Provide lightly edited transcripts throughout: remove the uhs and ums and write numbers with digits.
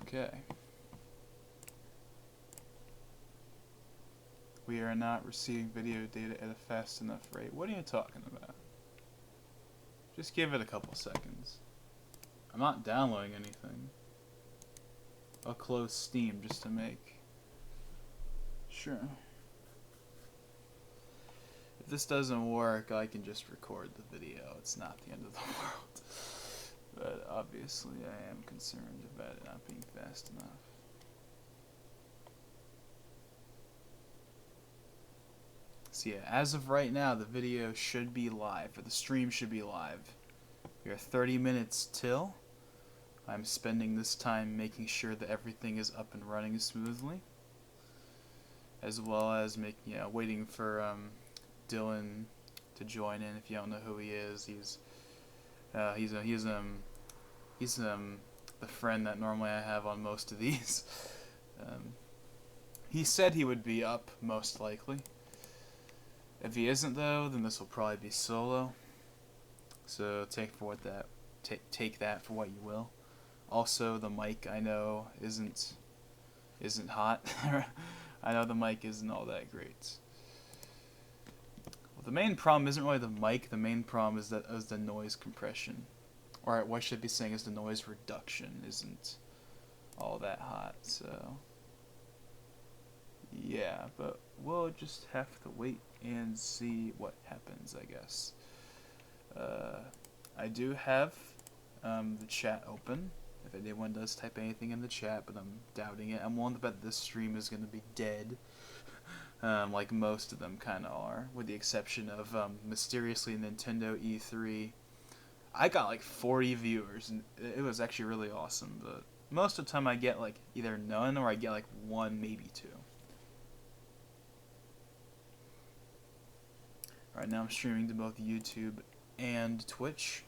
Okay. We are not receiving video data at a fast enough rate. What are you talking about? Just give it a couple seconds. I'm not downloading anything. I'll close Steam just to make sure. If this doesn't work, I can just record the video. It's not the end of the world. But obviously I am concerned about it not being fast enough. So yeah, as of right now, the video should be live, or the stream should be live. We are 30 minutes till. I'm spending this time making sure that everything is up and running smoothly, as well as waiting for Dylan to join in. If you don't know who he is, he's the friend that normally I have on most of these. He said he would be up most likely. If he isn't though, then this will probably be solo. So take that for what you will. Also, the mic I know isn't hot. I know the mic isn't all that great. Well, the main problem isn't really the mic. The main problem is the noise compression, or what I should be saying is the noise reduction isn't all that hot. So yeah, but we'll just have to wait and see what happens, I guess. I do have the chat open if anyone does type anything in the chat, but I'm doubting it. I'm willing to bet this stream is going to be dead, like most of them kind of are, with the exception of mysteriously Nintendo E3. I got like 40 viewers, and it was actually really awesome, but most of the time I get like either none or I get like one, maybe two. Right now I'm streaming to both YouTube and Twitch.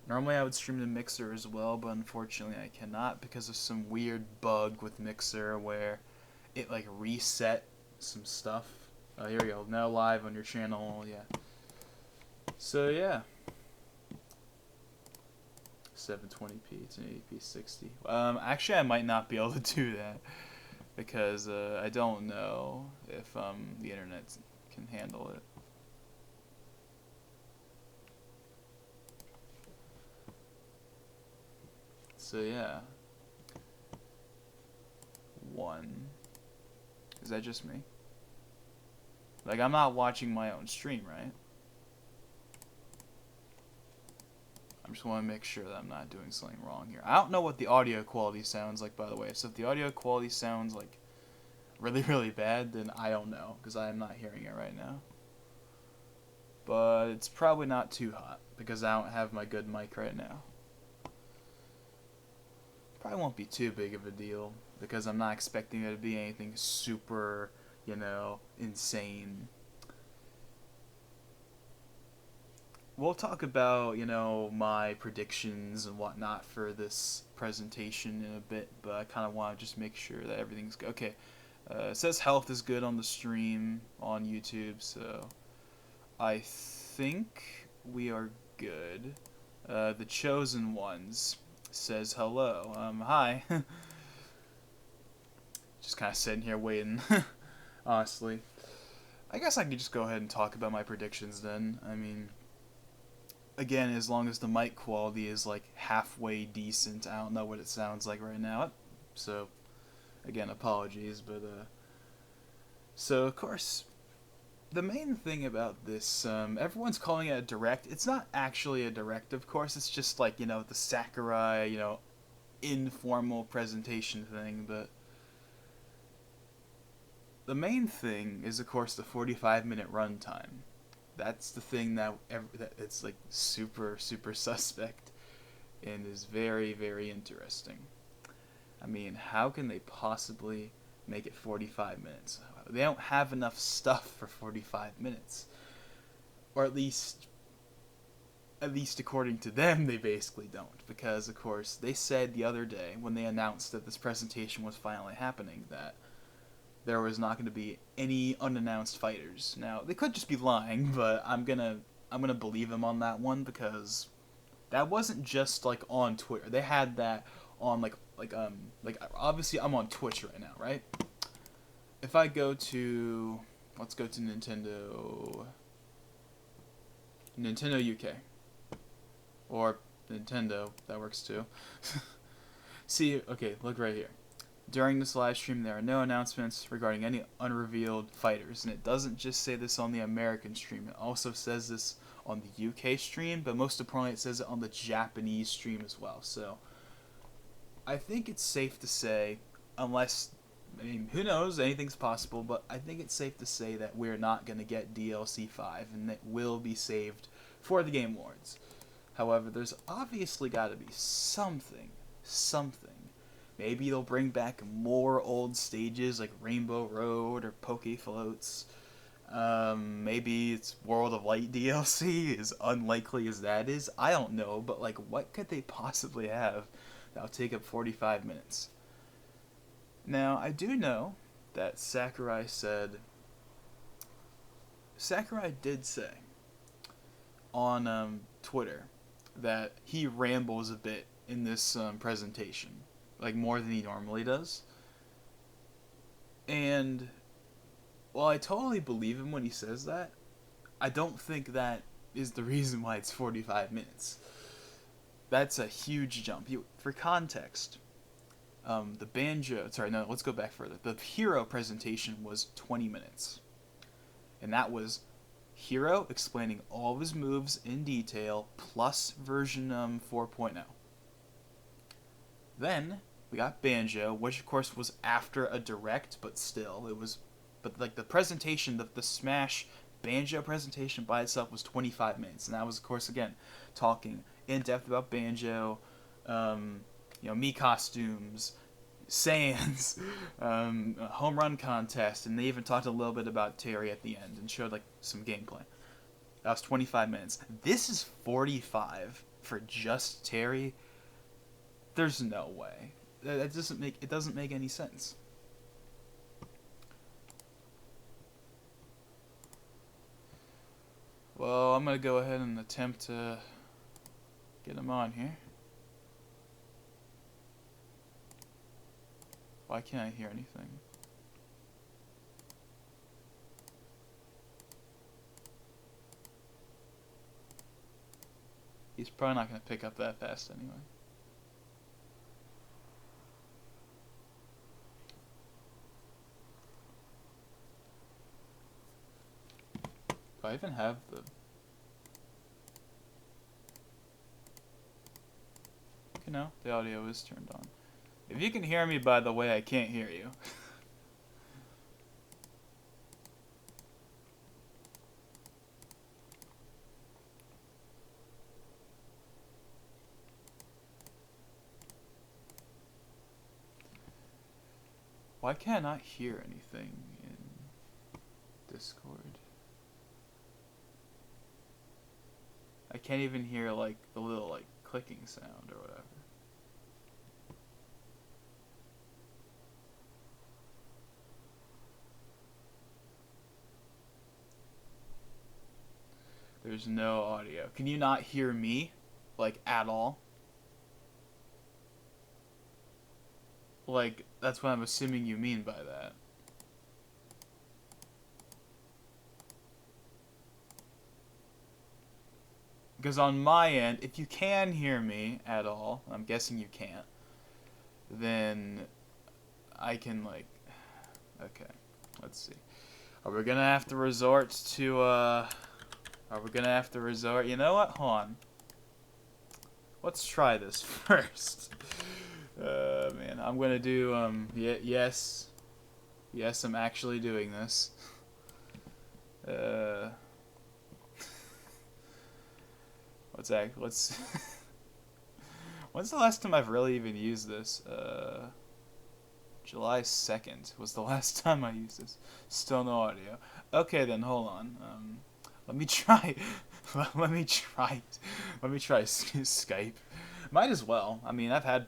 Normally I would stream to Mixer as well, but unfortunately I cannot because of some weird bug with Mixer where it like reset some stuff. Here we go, now live on your channel, yeah. So yeah. 720p to 1080p 60. Actually I might not be able to do that because I don't know if the internet can handle it. So yeah. 1. Is that just me? Like, I'm not watching my own stream, right? I just want to make sure that I'm not doing something wrong here. I don't know what the audio quality sounds like, by the way. So if the audio quality sounds like really, really bad, then I don't know, because I am not hearing it right now. But it's probably not too hot, because I don't have my good mic right now. Probably won't be too big of a deal, because I'm not expecting it to be anything super, insane. We'll talk about, my predictions and whatnot for this presentation in a bit, but I kind of want to just make sure that everything's good. Okay, it says health is good on the stream on YouTube, so I think we are good. The Chosen Ones says hello. Hi. Just kind of sitting here waiting, honestly. I guess I could just go ahead and talk about my predictions then. I mean, again, as long as the mic quality is like halfway decent. I don't know what it sounds like right now, so again, apologies, but so of course the main thing about this, everyone's calling it a direct. It's not actually a direct, of course. It's just like, the Sakurai, informal presentation thing, but the main thing is, of course, the 45-minute runtime. That's the thing that it's like super, super suspect and is very, very interesting. I mean, how can they possibly make it 45 minutes? They don't have enough stuff for 45 minutes. Or at least according to them, they basically don't. Because, of course, they said the other day, when they announced that this presentation was finally happening, that there was not going to be any unannounced fighters. Now, they could just be lying, but I'm gonna believe them on that one, because that wasn't just like on Twitter. They had that on like like obviously I'm on Twitch right now, right? If I go to, let's go to Nintendo UK, or Nintendo, that works too. See, okay, look right here. During this live stream, there are no announcements regarding any unrevealed fighters, and it doesn't just say this on the American stream. It also says this on the UK stream, but most importantly, it says it on the Japanese stream as well. So I think it's safe to say, unless, I mean, who knows, anything's possible, but I think it's safe to say that we're not going to get DLC 5, and it will be saved for the Game Awards. However, there's obviously got to be something. Maybe they'll bring back more old stages like Rainbow Road or Poke Floats. Maybe it's World of Light DLC, as unlikely as that is. I don't know, but like, what could they possibly have that'll take up 45 minutes? Now, I do know that Sakurai did say on Twitter that he rambles a bit in this presentation, like more than he normally does. And while I totally believe him when he says that, I don't think that is the reason why it's 45 minutes. That's a huge jump. For context, let's go back further. The Hero presentation was 20 minutes. And that was Hero explaining all of his moves in detail, plus version 4.0. Then we got Banjo, which of course was after a direct, but still, like the presentation, the Smash Banjo presentation by itself was 25 minutes, and that was of course again talking in depth about Banjo, Mii costumes, Saiyans, home run contest, and they even talked a little bit about Terry at the end and showed like some gameplay. That was 25 minutes. This is 45 for just Terry. There's no way. That doesn't make any sense. Well, I'm gonna go ahead and attempt to get him on here. Why can't I hear anything? He's probably not gonna pick up that fast anyway. Do I even have the... Okay, no, the audio is turned on. If you can hear me, by the way, I can't hear you. Why can't I hear anything in Discord? I can't even hear like the little like clicking sound or whatever. There's no audio. Can you not hear me? Like, at all? Like, that's what I'm assuming you mean by that. Because on my end, if you can hear me at all, I'm guessing you can't, then I can, like... Okay, let's see. Are we gonna have to resort to, You know what? Hold on. Let's try this first. Man, I'm gonna do, yes. Yes, I'm actually doing this. Let's... When's the last time I've really even used this? July 2nd was the last time I used this. Still no audio. Okay then, hold on. Let me try... let me try Skype. Might as well. I mean, I've had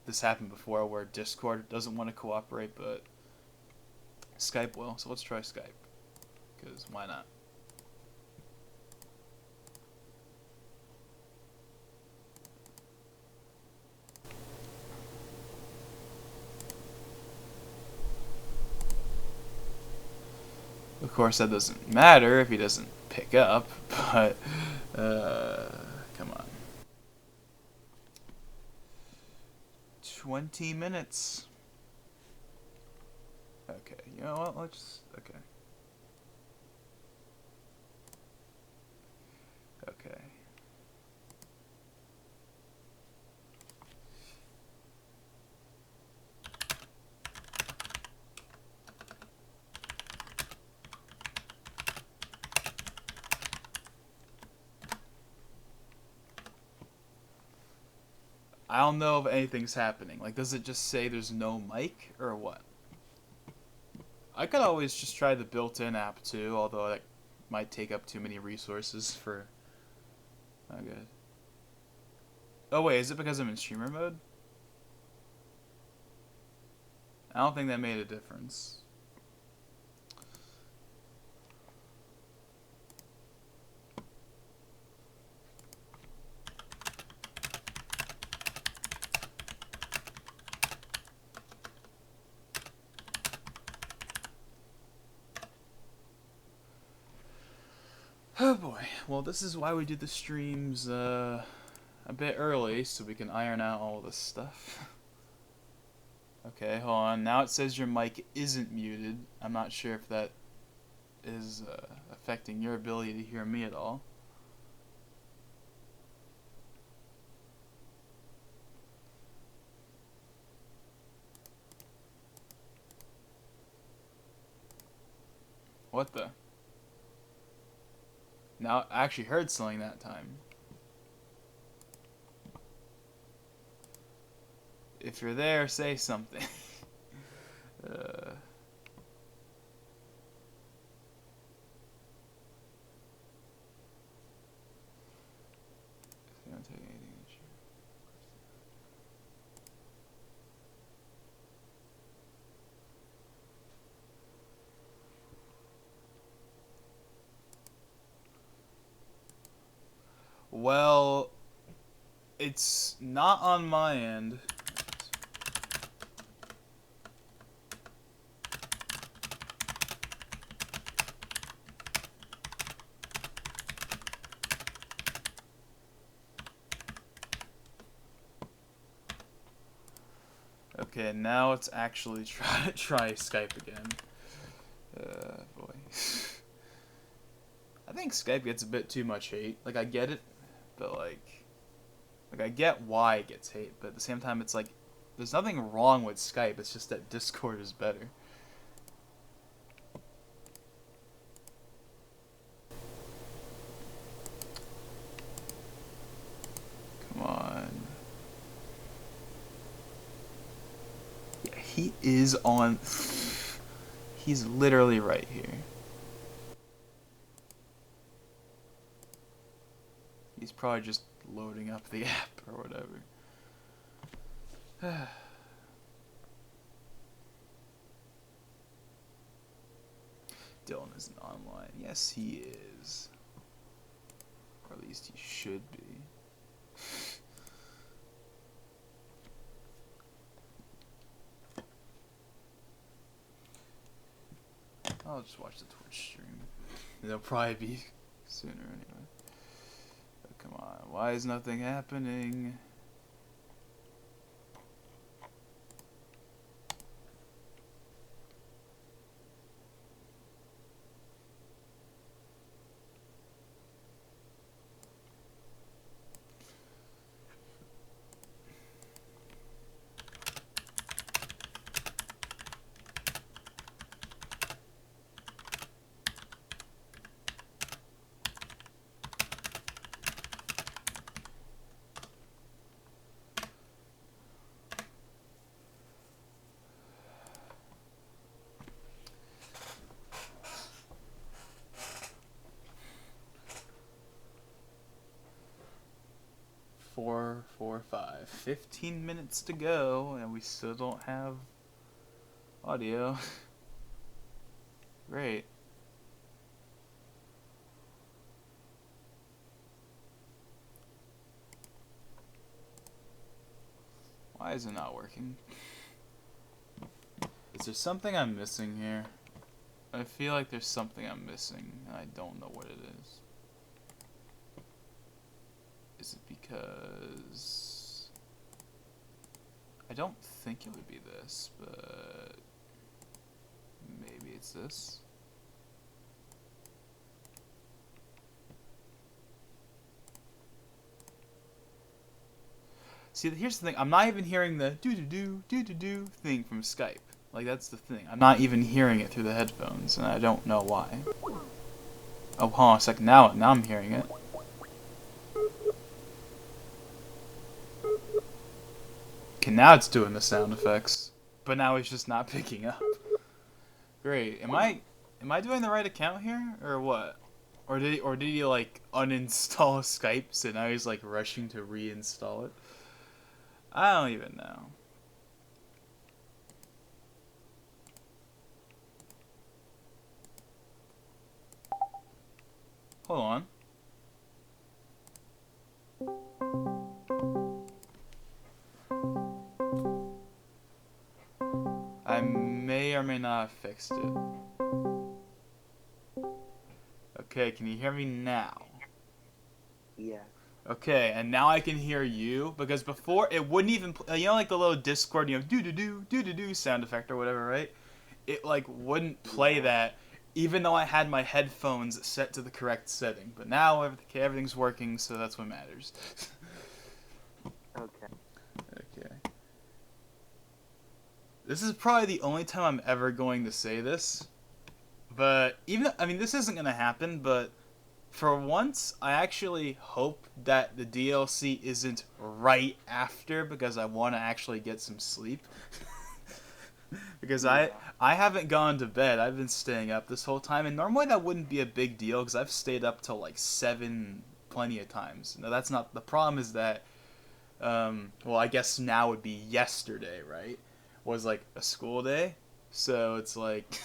this happen before where Discord doesn't want to cooperate, but Skype will. So let's try Skype. Because why not? course, that doesn't matter if he doesn't pick up, but, come on. 20 minutes. Okay, you know what, let's, okay. Okay. I don't know if anything's happening. Like, does it just say there's no mic, or what? I could always just try the built-in app, too, although that might take up too many resources for... Oh, good. Oh, wait, is it because I'm in streamer mode? I don't think that made a difference. Oh boy. Well, this is why we do the streams a bit early, so we can iron out all this stuff. Okay, hold on. Now it says your mic isn't muted. I'm not sure if that is affecting your ability to hear me at all. What the? Now, I actually heard something that time. If you're there, say something. Well, it's not on my end. Okay, now let's actually try Skype again. Boy. I think Skype gets a bit too much hate. Like, I get it, but like I get why it gets hate, but at the same time, it's like, there's nothing wrong with Skype, it's just that Discord is better. Come on. Yeah, he is on... He's literally right here. He's probably just loading up the app or whatever. Dylan isn't online. Yes, he is. Or at least he should be. I'll just watch the Twitch stream. It'll probably be sooner anyway. But come on, why is nothing happening? Four, 5. 15 minutes to go, and we still don't have audio. Great. Why is it not working? Is there something I'm missing here? I feel like there's something I'm missing, and I don't know what it is. Is it because... I don't think it would be this, but... maybe it's this? See, here's the thing. I'm not even hearing the do-do-do thing from Skype. Like, that's the thing. I'm not even hearing it through the headphones, and I don't know why. Oh, hold on a second. Now I'm hearing it. Okay, now it's doing the sound effects. But now it's just not picking up. Great. Am I doing the right account here? Or what? Or did he like uninstall Skype, so now he's like rushing to reinstall it? I don't even know. Hold on. I may or may not have fixed it. Okay, can you hear me now? Yeah. Okay, and now I can hear you, because before it wouldn't even you know, like the little Discord, you know, do sound effect or whatever, right? It like wouldn't play that, even though I had my headphones set to the correct setting. But now everything's working, so that's what matters. Okay. Okay. This is probably the only time I'm ever going to say this, but I mean, this isn't gonna happen, but for once, I actually hope that the DLC isn't right after, because I want to actually get some sleep. Because I haven't gone to bed. I've been staying up this whole time, and normally that wouldn't be a big deal because I've stayed up till like 7 plenty of times. No, that's not the problem. Is that well, I guess now would be yesterday, right? Was like a school day, so it's like.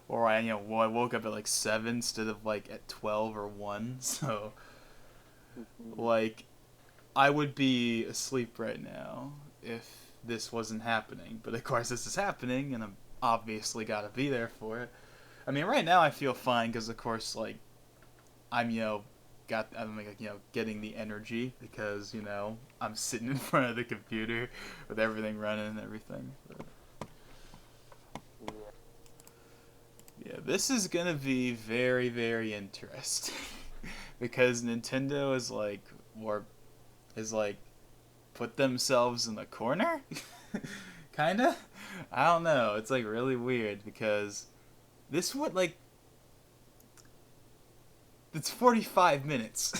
Or I I woke up at like 7 instead of like at 12 or 1, so like I would be asleep right now if this wasn't happening. But of course this is happening, and I'm obviously gotta be there for it. I mean, right now I feel fine because of course like I'm I'm like, getting the energy because I'm sitting in front of the computer with everything running and everything. But yeah, this is gonna be very, very interesting because Nintendo is like put themselves in the corner, kinda. I don't know. It's like really weird because this would like it's 45 minutes.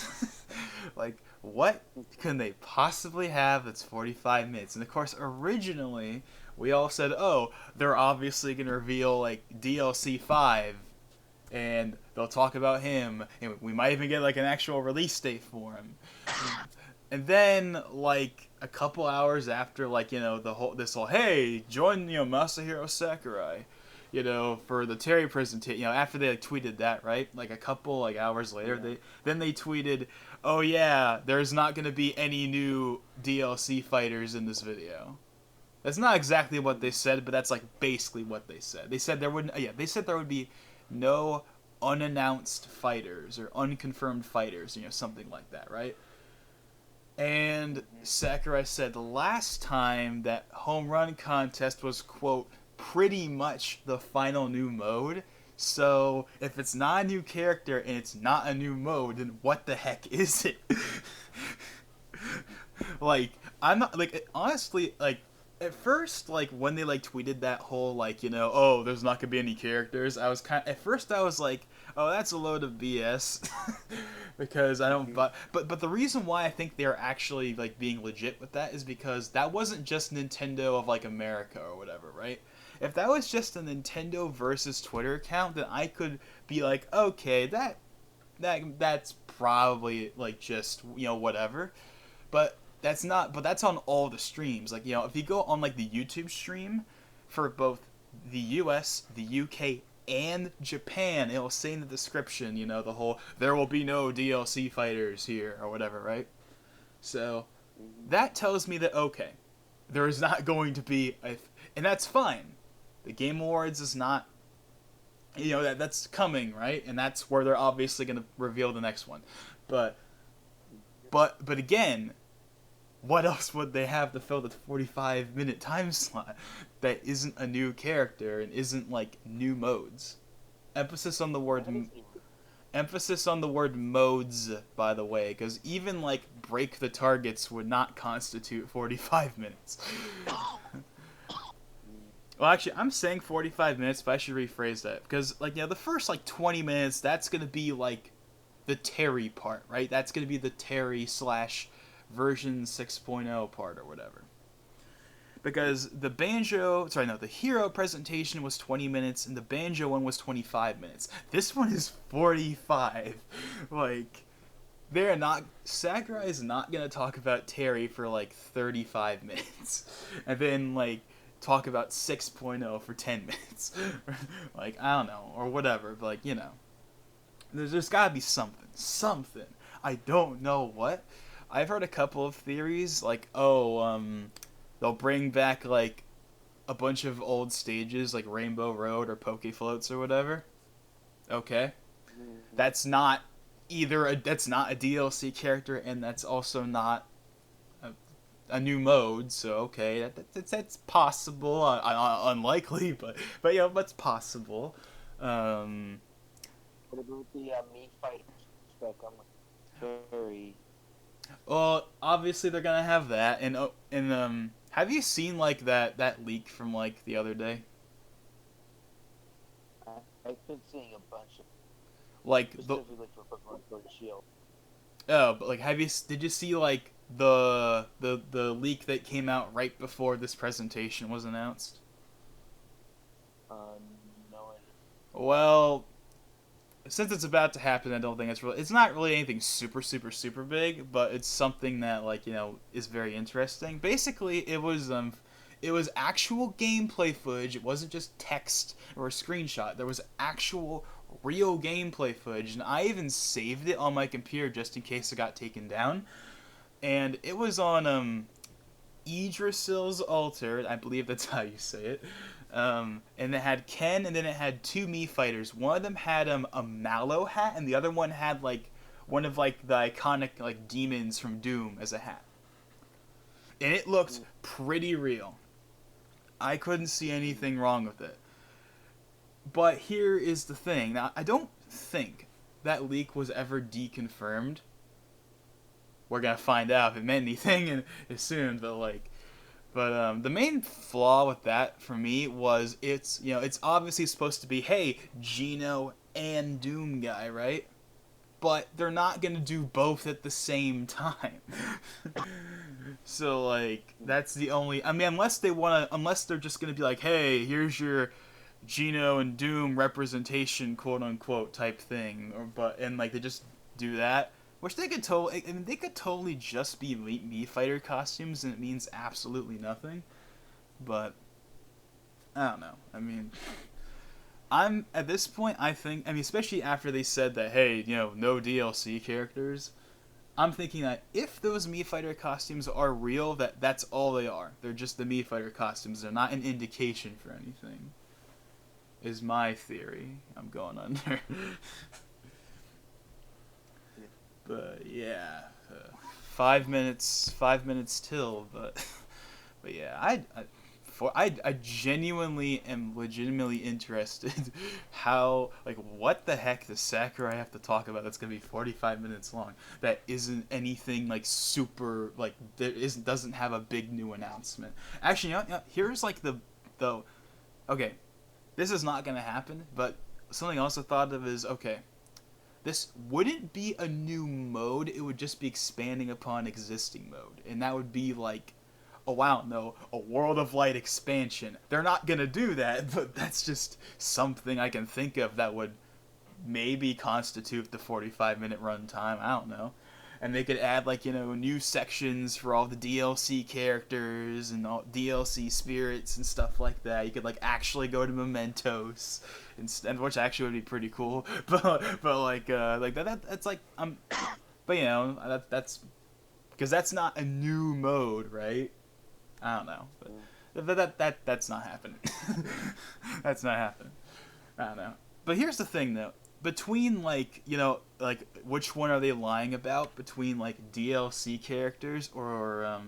Like, what can they possibly have that's 45 minutes? And of course, originally we all said, oh, they're obviously gonna reveal like DLC 5 and they'll talk about him, and we might even get like an actual release date for him. And then like a couple hours after, like this whole hey, join Masahiro Sakurai, for the Terry presentation. After they like tweeted that, right? Like a couple like hours later, they tweeted, oh yeah, there's not gonna be any new DLC fighters in this video. That's not exactly what they said, but that's like basically what they said. They said there wouldn't. Yeah, they said there would be no unannounced fighters or unconfirmed fighters, something like that, right? And Sakurai said last time that Home Run Contest was, quote, pretty much the final new mode. So if it's not a new character and it's not a new mode, then what the heck is it? Like, I'm not, like, honestly, like, at first, like, when they, like, tweeted that whole, like, oh, there's not gonna be any characters, at first I was like, oh, that's a load of BS. Because I don't, but the reason why I think they're actually, like, being legit with that is because that wasn't just Nintendo of, like, America or whatever, right? If that was just a Nintendo versus Twitter account, then I could be like, okay, that's probably, like, just, whatever. But that's on all the streams. Like, if you go on like the YouTube stream for both the US, the UK, and Japan, it'll say in the description, the whole there will be no DLC fighters here or whatever, right? So that tells me that okay, there is not going to be and that's fine. The Game Awards is not You know, that's coming, right? And that's where they're obviously going to reveal the next one. But again, what else would they have to fill the 45-minute time slot that isn't a new character and isn't like new modes? Emphasis on the word modes, by the way, because even like break the targets would not constitute 45 minutes. Well, actually, I'm saying 45 minutes, but I should rephrase that because, like, you know, the first like 20 minutes, that's gonna be like the Terry part, right? That's gonna be the Terry slash version 6.0 part or whatever. Because the the hero presentation was 20 minutes and the banjo one was 25 minutes. This one is 45. Like, Sakurai is not gonna talk about Terry for like 35 minutes. And then, like, talk about 6.0 for 10 minutes. Like, I don't know, or whatever, but like, you know. There's gotta be something. I don't know what. I've heard a couple of theories, like, they'll bring back, like, a bunch of old stages, like Rainbow Road or Poke Floats or whatever. Okay. That's not that's not a DLC character, and that's also not a new mode, so okay, that's possible. Unlikely, but yeah, that's possible. What about the me fight spec on Terry? Well, obviously they're gonna have that, and have you seen like that leak from like the other day? I've been seeing a bunch of Like specifically for Pokemon Sword and Shield. Oh, but like, did you see like the leak that came out right before this presentation was announced? No. Well, since it's about to happen, I don't think it's not really anything super big, but it's something that, like, you know, is very interesting. Basically, it was actual gameplay footage. It wasn't just text or a screenshot. There was actual real gameplay footage, and I even saved it on my computer just in case it got taken down. And it was on Yggdrasil's altar, I believe that's how you say it. And it had Ken, and then it had two Mii fighters. One of them had a Mallow hat, and the other one had like one of like the iconic like demons from Doom as a hat. And it looked pretty real. I couldn't see anything wrong with it. But here is the thing. Now, I don't think that leak was ever deconfirmed. We're gonna find out if it meant anything soon, but the main flaw with that for me was it's obviously supposed to be, hey, Geno and Doom Guy, right? But they're not gonna do both at the same time. So like that's the only. I mean, unless they're just gonna be like, hey, here's your Geno and Doom representation, quote unquote, type thing, and like they just do that. Which they could totally just be Mii fighter costumes, and it means absolutely nothing. But I don't know. I mean, I'm at this point. I think. I mean, especially after they said that, hey, you know, no DLC characters. I'm thinking that if those Mii fighter costumes are real, that's all they are. They're just the Mii fighter costumes. They're not an indication for anything. Is my theory. I'm going under. But yeah, 5 minutes till, but yeah, I genuinely am legitimately interested how, like, what the heck does Sakurai have to talk about that's gonna be 45 minutes long that isn't anything like super, like, doesn't have a big new announcement. Actually, you know, here's like the okay, this is not gonna happen, but something else I thought of is, okay, this wouldn't be a new mode, it would just be expanding upon existing mode. And that would be like, oh wow, no, a World of Light expansion. They're not gonna do that, but that's just something I can think of that would maybe constitute the 45-minute runtime, I don't know. And they could add, like, you know, new sections for all the DLC characters and all DLC spirits and stuff like that. You could, like, actually go to Mementos, and which actually would be pretty cool. But like that's like but you know, that's because that's not a new mode, right? I don't know, but that's not happening. That's not happening. I don't know. But here's the thing, though. Between, like, like, which one are they lying about? Between, like, DLC characters or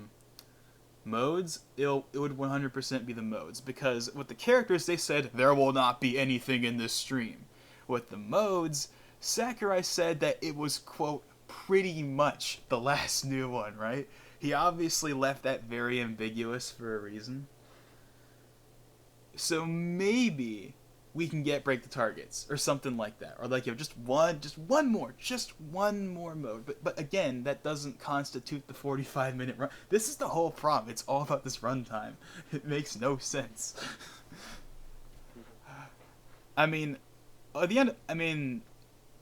modes, it would 100% be the modes. Because with the characters, they said, there will not be anything in this stream. With the modes, Sakurai said that it was, quote, pretty much the last new one, right? He obviously left that very ambiguous for a reason. So maybe we can get break the targets or something like that, or like just one more mode. But again, that doesn't constitute the 45-minute run. This is the whole problem. It's all about this runtime. It makes no sense. I mean, at the end,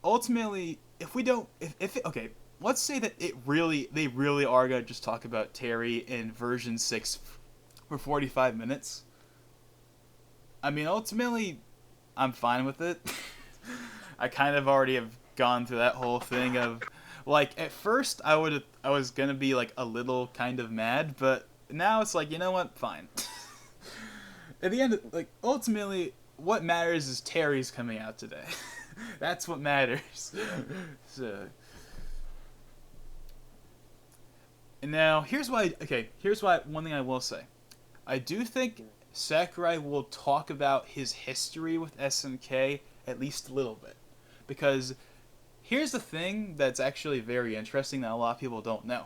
ultimately, if we don't, okay, let's say that they really are gonna just talk about Terry in version 6 for 45 minutes. I mean, ultimately, I'm fine with it. I kind of already have gone through that whole thing of, like, at first I was gonna be like a little kind of mad, but now it's like, you know what, fine. At the end, like, ultimately, what matters is Terry's coming out today. That's what matters. So, and now here's why one thing I will say. I do think Sakurai will talk about his history with SNK at least a little bit. Because here's the thing that's actually very interesting that a lot of people don't know.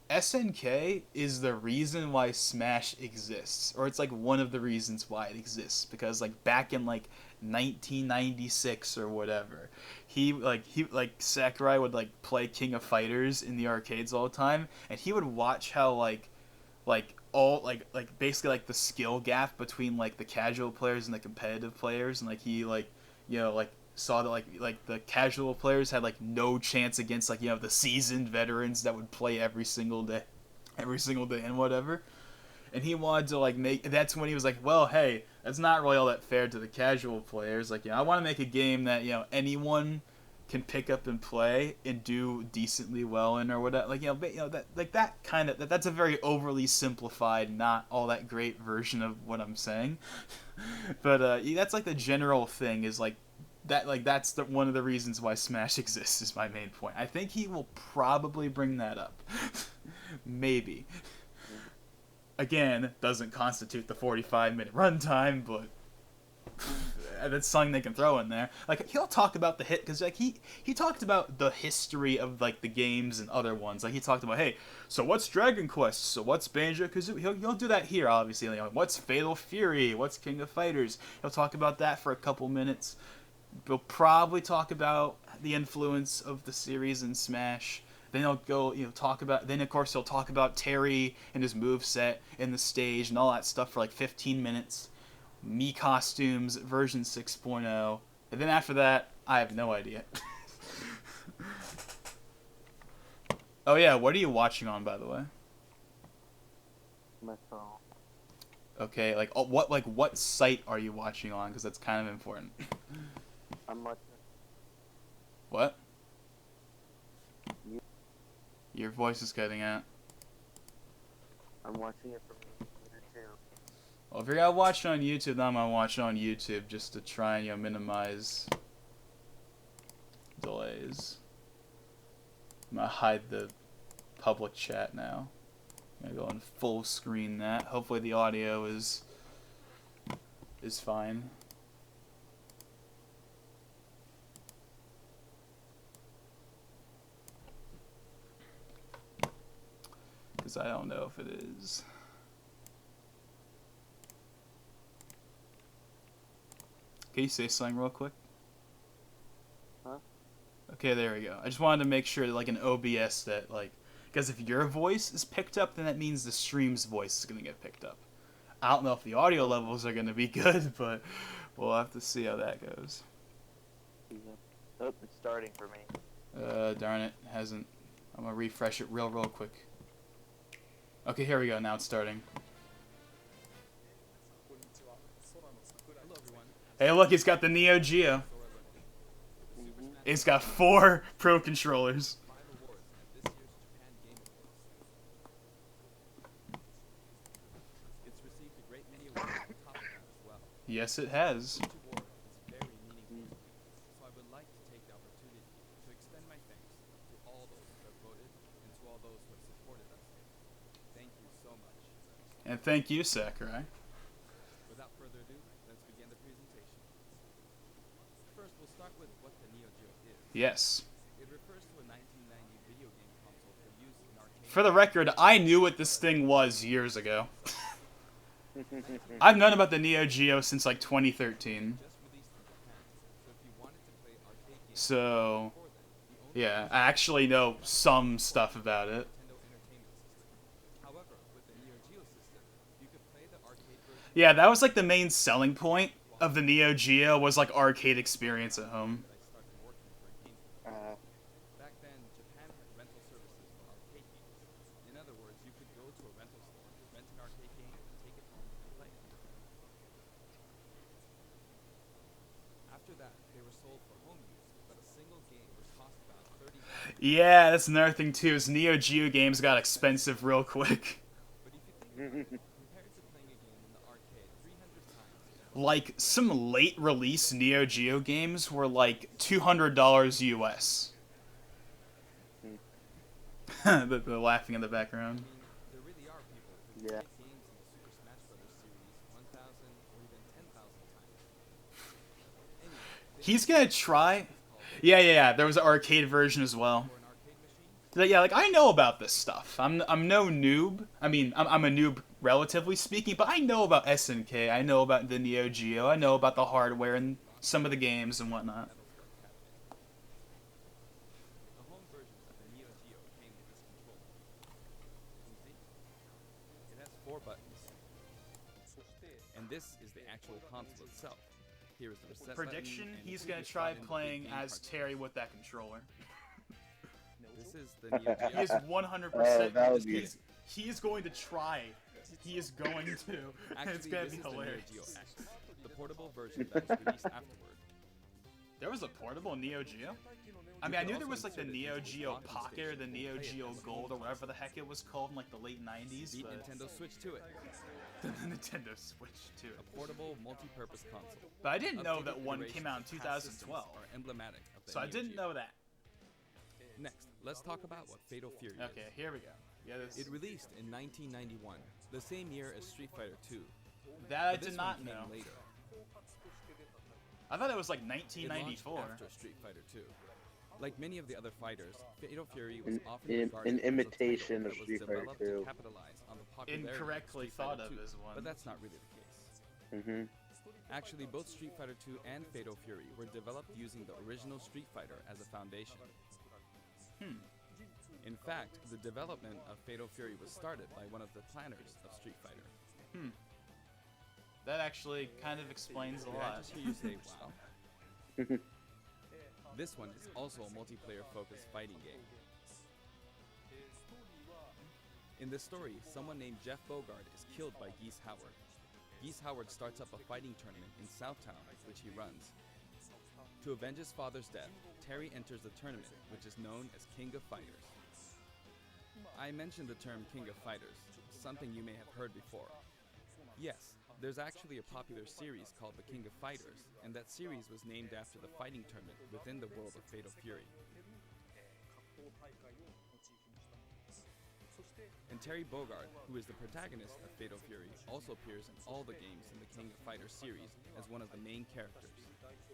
SNK is the reason why Smash exists, or it's like one of the reasons why it exists, because like back in like 1996 or whatever, he Sakurai would like play King of Fighters in the arcades all the time, and he would watch how all basically like the skill gap between like the casual players and the competitive players, and like he saw that like the casual players had like no chance against like the seasoned veterans that would play every single day and whatever. And he wanted to like that's when he was like, well, hey, that's not really all that fair to the casual players. Like, I want to make a game that anyone can pick up and play and do decently well in, or whatever. That's a very overly simplified, not all that great version of what I'm saying. But that's like the general thing is like that. Like that's one of the reasons why Smash exists is my main point. I think he will probably bring that up. Maybe. Again, doesn't constitute the 45-minute runtime, but that's something they can throw in there. Like, he'll talk about the hit, because like he talked about the history of like the games and other ones. Like, he talked about, hey, so what's Dragon Quest? So what's Banjo-Kazooie? He'll do that here, obviously. Like, what's Fatal Fury? What's King of Fighters? He'll talk about that for a couple minutes. He'll probably talk about the influence of the series in Smash. Then he'll go, talk about. Then of course he'll talk about Terry and his moveset and the stage and all that stuff for like 15 minutes. Mii costumes version 6.0, and then after that, I have no idea. Oh yeah, what are you watching on, by the way? My phone. Okay, what site are you watching on? Because that's kind of important. I'm watching. What? Your voice is cutting out. I'm watching it from YouTube. Well, if you're gonna watch it on YouTube, then I'm gonna watch it on YouTube just to try and minimize delays. I'm gonna hide the public chat now. I'm gonna go and full screen that. Hopefully the audio is fine. Because I don't know if it is. Can you say something real quick? Huh? Okay, there we go. I just wanted to make sure that, like, an OBS that, like, because if your voice is picked up, then that means the stream's voice is going to get picked up. I don't know if the audio levels are going to be good, but we'll have to see how that goes. Oh, it's starting for me. Darn it, hasn't. I'm going to refresh it real quick. Okay, here we go. Now it's starting. Hey, look, it's got the Neo Geo. It's got 4 Pro controllers. Yes, it has. And thank you, Sakurai. Without further ado, let's begin the presentation. First, we'll start with what the Neo Geo is. Yes. It refers to a 1990 video game console for use in arcade. For the record, I knew what this thing was years ago. I've known about the Neo Geo since like 2013. So, yeah, I actually know some stuff about it. Yeah, that was like the main selling point of the Neo Geo was like arcade experience at home. Back then, Japan had rental services for arcade games. In other words, you could go to a rental store, rent an arcade game, take it home, and play it. After that, they were sold for home use, but a single game was cost about $30. Yeah, that's another thing too, is Neo Geo games got expensive real quick. But if you think about it, compared to playing a game in the arcade 300 times, Like, some late release Neo Geo games were like $200 US. They're laughing in the background. there really are people who Yeah. play games in the Super Smash Bros. Series 1,000 or even 10,000 times. Anyway, this He's gonna try. Yeah. There was an arcade version as well. for an arcade machine, Yeah, like I know about this stuff. I'm no noob. I mean, I'm a noob relatively speaking, but I know about SNK. I know about the Neo Geo. I know about the hardware and some of the games and whatnot. the home versions of the Neo Geo came with this controller. Can you see? It has 4 buttons. And this is the actual console itself. Here is the reset Prediction: button, and he's here gonna you try slot in the playing game as cartridge. Terry with that controller. This is the Neo Geo. He is Oh, 100%. that would be- He is going to try. He is going to. Actually, It's gonna this be is the Neo hilarious. Geo X, the portable version that was released afterward. There was a portable Neo Geo? I mean, I knew there was like the Neo Geo Pocket or the Neo Geo Gold or whatever the heck it was called in like the late 90s, Beat but Nintendo Switch to it. the Nintendo Switch too. A portable, multi-purpose console. But I didn't know that Updated one iterations came out in of past systems 2012. are emblematic of the So I Neo didn't Geo. know that. Next, let's talk about what Fatal Fury is. Okay, here we go. Yeah, this, It released in 1991, the same year as Street Fighter II. that I But did this not one came know. later. I thought it was like It launched 1994. after Street Fighter II. Like many of the other fighters, Fatal Fury was An- often an- regarded an as a imitation title of that was Street Fighter developed to 2. capitalize on the popularity of Incorrectly Street Fighter thought of 2, as one. But that's not really the case. Mm-hmm. Actually, both Street Fighter II and Fatal Fury were developed using the original Street Fighter as a foundation. In fact, the development of Fatal Fury was started by one of the planners of Street Fighter. That actually kind of explains a Did I lot. just hear you say wow? This one is also a multiplayer-focused fighting game. In this story, someone named Jeff Bogard is killed by Geese Howard. Geese Howard starts up a fighting tournament in Southtown, which he runs. To avenge his father's death, Terry enters the tournament, which is known as King of Fighters. I mentioned the term King of Fighters, something you may have heard before. Yes, there's actually a popular series called The King of Fighters, and that series was named after the fighting tournament within the world of Fatal Fury. And Terry Bogard, who is the protagonist of Fatal Fury, also appears in all the games in the King of Fighters series as one of the main characters.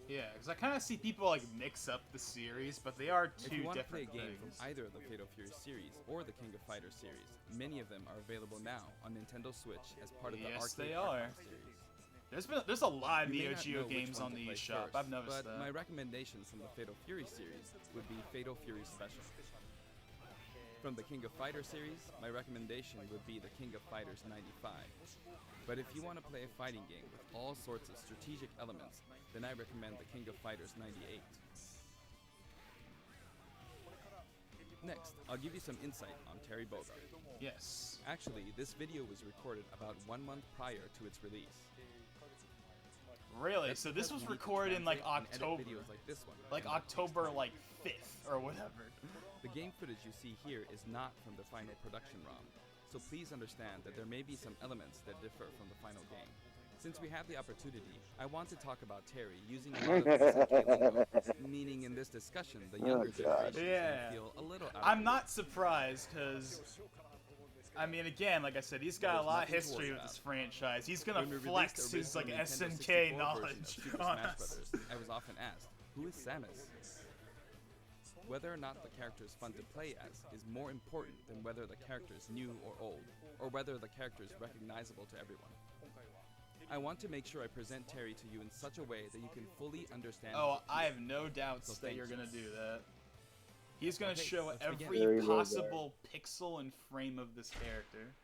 Yeah, because I kind of see people like mix up the series, but they are If two you want to play different a game from things. either of the Fatal Fury series or the King of Fighters series, many of them are available now on Nintendo Switch as part of the Yes, Arcade they are. Archive series. There's a lot of You may Neo not Geo know which games one on to the play eShop. first, I've noticed but that. my recommendation from the Fatal Fury series would be Fatal Fury Special. From the King of Fighters series, my recommendation would be the King of Fighters 95. But if you want to play a fighting game with all sorts of strategic elements, then I recommend the King of Fighters 98. Next, I'll give you some insight on Terry Bogard. Yes. Actually, this video was recorded about 1 month prior to its release. Really? That's So this because was we need to recorded in like translate and edit October. videos like this one. Like and that takes October time. like 5th or whatever. The game footage you see here is not from the final production ROM, so please understand that there may be some elements that differ from the final game. Since we have the opportunity, I want to talk about Terry using a lot of SNK lingo, meaning in this discussion, the younger God. generation Yeah. may feel a little out of I'm the not surprised because I mean, again, like I said, he's got a There's lot of nothing to history worry with about. this franchise. He's When gonna we flex released his the like original Nintendo SNK 64 version knowledge of Super on Smash us. Brothers, I was often asked, who is Samus? Whether or not the character is fun to play as is more important than whether the character is new or old, or whether the character is recognizable to everyone. I want to make sure I present Terry to you in such a way that you can fully understand. Oh, I have no doubts So that thank you're you. gonna do that. He's gonna Okay, show let's begin. every Very well possible pixel and frame of this character.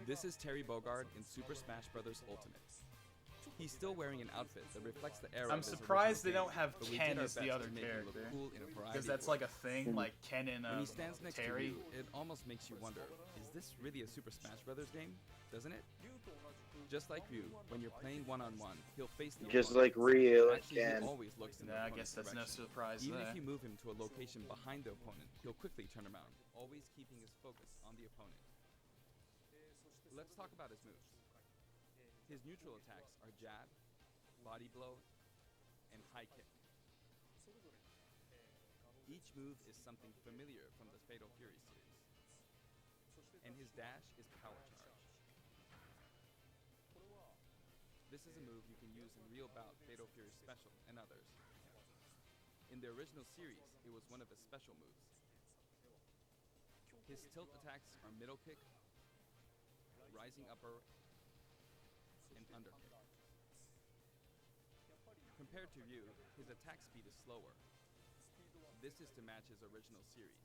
This is Terry Bogard in Super Smash Bros. Ultimate. He's still wearing an outfit that reflects the era I'm of his surprised they original don't game, have but we Ken did our as the best other to make him look character. cool in a variety Because of that's ways. like a thing, like Ken and When he stands next Terry. to you, it almost makes you wonder, is this really a Super Smash Bros. Game? Doesn't it? Just like Ryu, when you're playing one-on-one, he'll face the Just opponent. like Ryu Actually, again. he always looks in the Nah, I opponent's guess that's no direction. surprise Even there. if you move him to a location behind the opponent, he'll quickly turn around, always keeping his focus on the opponent. Let's talk about his moves. His neutral attacks are jab, body blow, and high kick. Each move is something familiar from the Fatal Fury series. And his dash is power charge. This is a move you can use in Real Bout, Fatal Fury Special, and others. In the original series, it was one of his special moves. His tilt attacks are middle kick, rising upper, and underkick. Compared to Ryu, his attack speed is slower. This is to match his original series.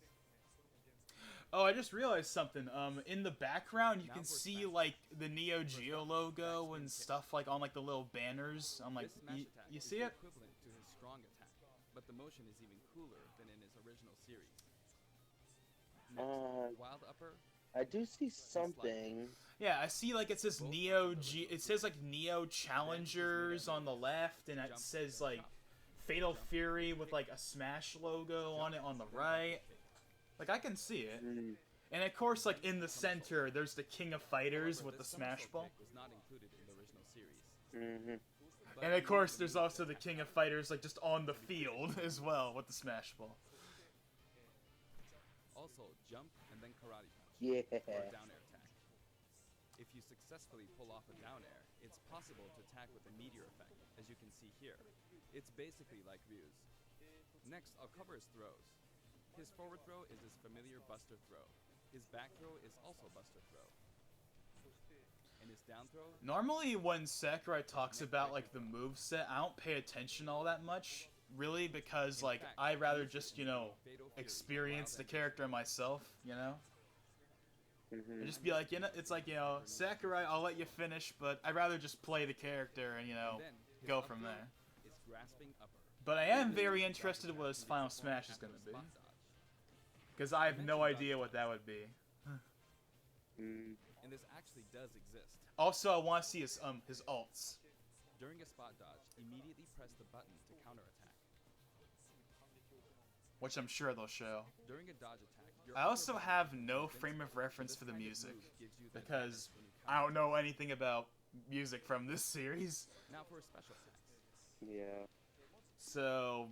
Oh, I just realized something. In the background, you Now can for see Smash. like the Neo Geo logo Backspin and kick. stuff like on like the little banners. I'm like, This smash you attack you is see the it? equivalent to his strong attack, but the motion is even cooler than in his original series. Next, wild upper. I do see something. Yeah, I see like it says Neo G. It says like Neo Challengers on the left, and it says like Fatal Fury with like a Smash logo on it on the right. Like I can see it. Mm. And of course, like in the center, there's the King of Fighters However, with the this Smash somersault Ball. kick was not included in the original series. Mm-hmm. But And of we course, used there's the move also the attack. King of Fighters like just on the field as well with the Smash Ball. Also, jump and then karate punch. Yeah. Or a down air attack. If you successfully pull off a down air, it's possible to attack with a meteor effect, as you can see here. It's basically like Ryu's. Next, I'll cover his throws. His forward throw is his familiar Buster throw. His back throw is also Buster throw. And his down throw, Normally, when Sakurai talks about like the moveset, I don't pay attention all that much, really, because like I'd rather just experience the character myself, you know. Mm-hmm. And just be like, it's like Sakurai, I'll let you finish, but I'd rather just play the character and and then his go up from throw there. is grasping upper. But I am very interested in what his final smash is gonna be, Spot dodge. because I have no idea what that would be. Mm. And this actually does exist. Also, I want to see his alts. During a spot dodge, immediately press the button to counterattack. Which I'm sure they'll show. During a dodge attack, your I upper also button have is no invincible. frame of reference This for the kind of music, move gives you the because advantage when you I don't counter. know anything about music from this series. Now for his special attacks. Yeah. So,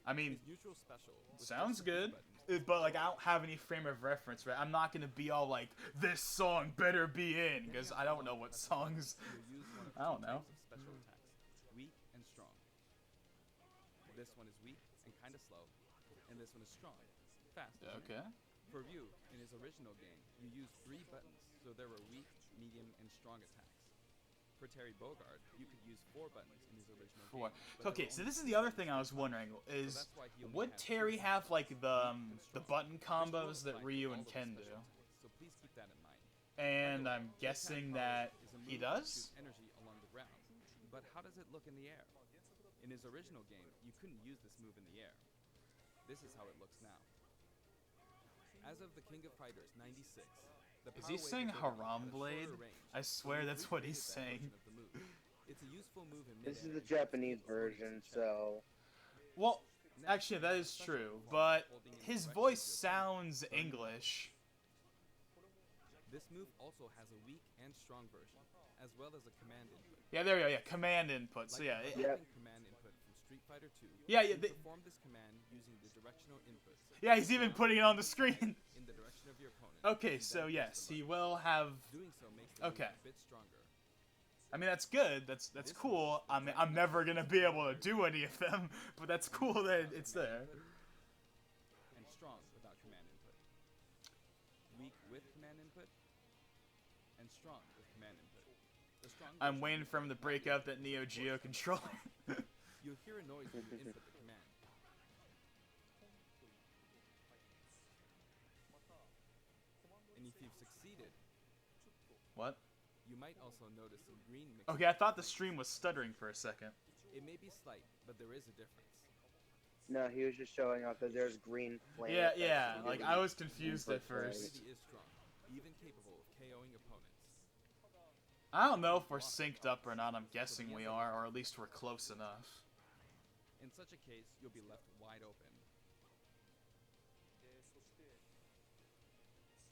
I mean, His neutral special with sounds just the good, buttons. but like I don't have any frame of reference, right? I'm not gonna be all like, this song better be in, because I don't know what songs. You'll use one of I don't two know. types of special attacks, weak and strong. This one is weak and kind of slow, and this one is strong, fast. isn't it? Okay. For Ryu, in his original game, you used 3 buttons, so there were weak, medium, and strong attacks. For Terry Bogard, you could use 4 buttons in his original Four. game. but there Okay, were so only this is 2 the other buttons. thing I was wondering is, that's why he only would has Terry 2 have like buttons, the weak and strong. button This combos looks that like Ryu all and of his Ken do? special attacks, so please keep that in mind. And By the I'm way, guessing Attack that Powers is a he move that does? shoots energy along the ground. But how does it look in the air? In his original game, you couldn't use this move in the air. This is how it looks now. As of the King of Fighters 96, the Is Power he Wave saying ability Haram had a Blade? shorter range, I swear so you that's what he's recreated that saying. version of the move. It's a useful move in This is mid-air the if you Japanese keep floating version, some so Well, Next, actually that is special true, moves but holding in his direction voice to your opponent. sounds English. This move also has a weak and strong version, as well as a command input. Yeah, there we go. Yeah, command input. So Like yeah, the it- Yeah. developing command input from Street Fighter 2, Yeah, you they- perform this command using the directional inputs. Yeah, he's even putting it on the screen. In the direction of your opponent. Okay, and so then yes, press the he button. will have. Doing so makes the Okay. move a bit stronger. I mean, that's good. That's cool. I mean, I'm never gonna be able to do any of them, but that's cool that it's there. And strong without command input. Weak with command input. And strong with command input. The strong I'm version waiting will for him to not break be out that Neo Geo controller. You'll hear a noise when you input the command. And if you've succeeded, What? you might also notice some green mixing. Okay, I thought the stream was stuttering for a second. It may be slight, but there is a difference. No, he was just showing off that there's green flame. Yeah, effects yeah. and Like getting I was confused at input for it. first. Ability is strong, even capable of KOing opponents. I don't know if we're synced up or not. I'm guessing we are, or at least we're close enough. In such a case, you'll be left wide open.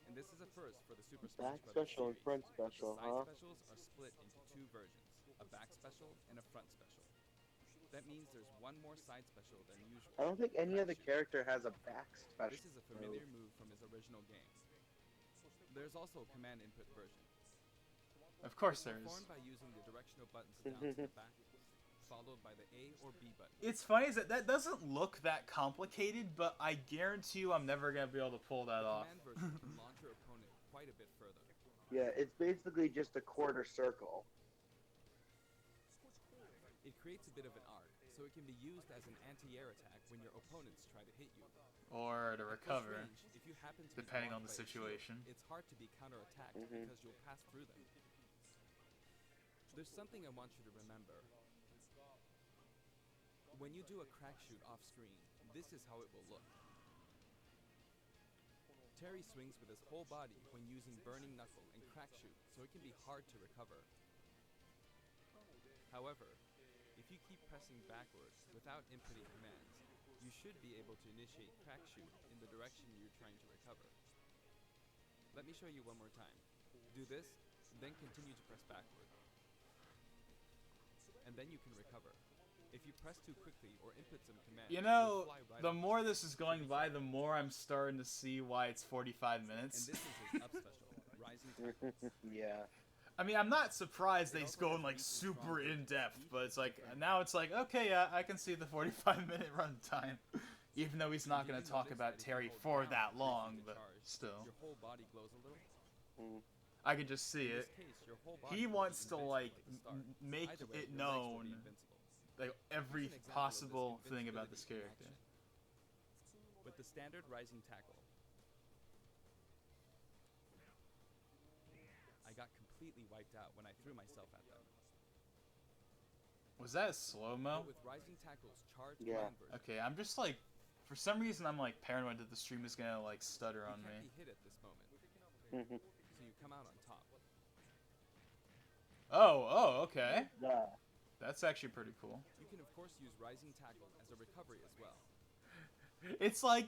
And this is a first for the Super Smash Back Bros. special and series. front special, The huh? side specials are split into two versions, a back special and a front special. That means there's one more side special than usual. I don't think any other character has a back special. This is a familiar move from his original game. There's also a command input version. Of course there is. Performed by using the directional buttons down to the back, followed by the A or B button. It's funny is that doesn't look that complicated, but I guarantee you I'm never gonna be able to pull that The off. command version can launch your opponent quite a bit further. Yeah, it's basically just a quarter circle. It creates a bit of an arc, so it can be used as an anti-air attack when your opponents try to hit you. Or to At close recover, range, if you happen to be depending on blocked the by a shield, situation. it's hard to be counterattacked because you'll pass through them. There's something I want you to remember. When you do a crack shoot off screen, this is how it will look. Terry swings with his whole body when using Burning Knuckle and Crack Shoot, so it can be hard to recover. However, if you keep pressing backwards without inputting commands, you should be able to initiate Crack Shoot in the direction you're trying to recover. Let me show you one more time. Do this, then continue to press backward. And then you can recover. If you press too quickly or input some commands, You you'll know, fly right the off. more this is going by, the more I'm starting to see why it's 45 And minutes. this is his up special, Rising Tackle. Yeah. I mean, I'm not surprised It that he's also going has like these super stronger in depth, deep but it's like different now it's like okay, yeah, I can see the 45-minute runtime, even though he's not Did going you to talk notice about that if you Terry hold for down that briefly long, to but charge, still, your whole body glows a little. Mm. I can just see In this it. case, your whole body He will be wants to invincible like at the start. make Either way, it your legs will be known invincible. like every Here's an example of this possible thing about invincibility this in character. action. With the standard Rising Tackle, I got completely wiped out when I threw myself at them. Was that a slow mo? But with Rising Tackle's charged Yeah. command version, Okay, I'm just like, for some reason I'm like paranoid that the stream is gonna like stutter you on can't me. be hit at this moment, Mhm. so you come out on top. Oh, okay. Yeah. That's actually pretty cool. You can of course use Rising Tackle as a recovery as well. It's like,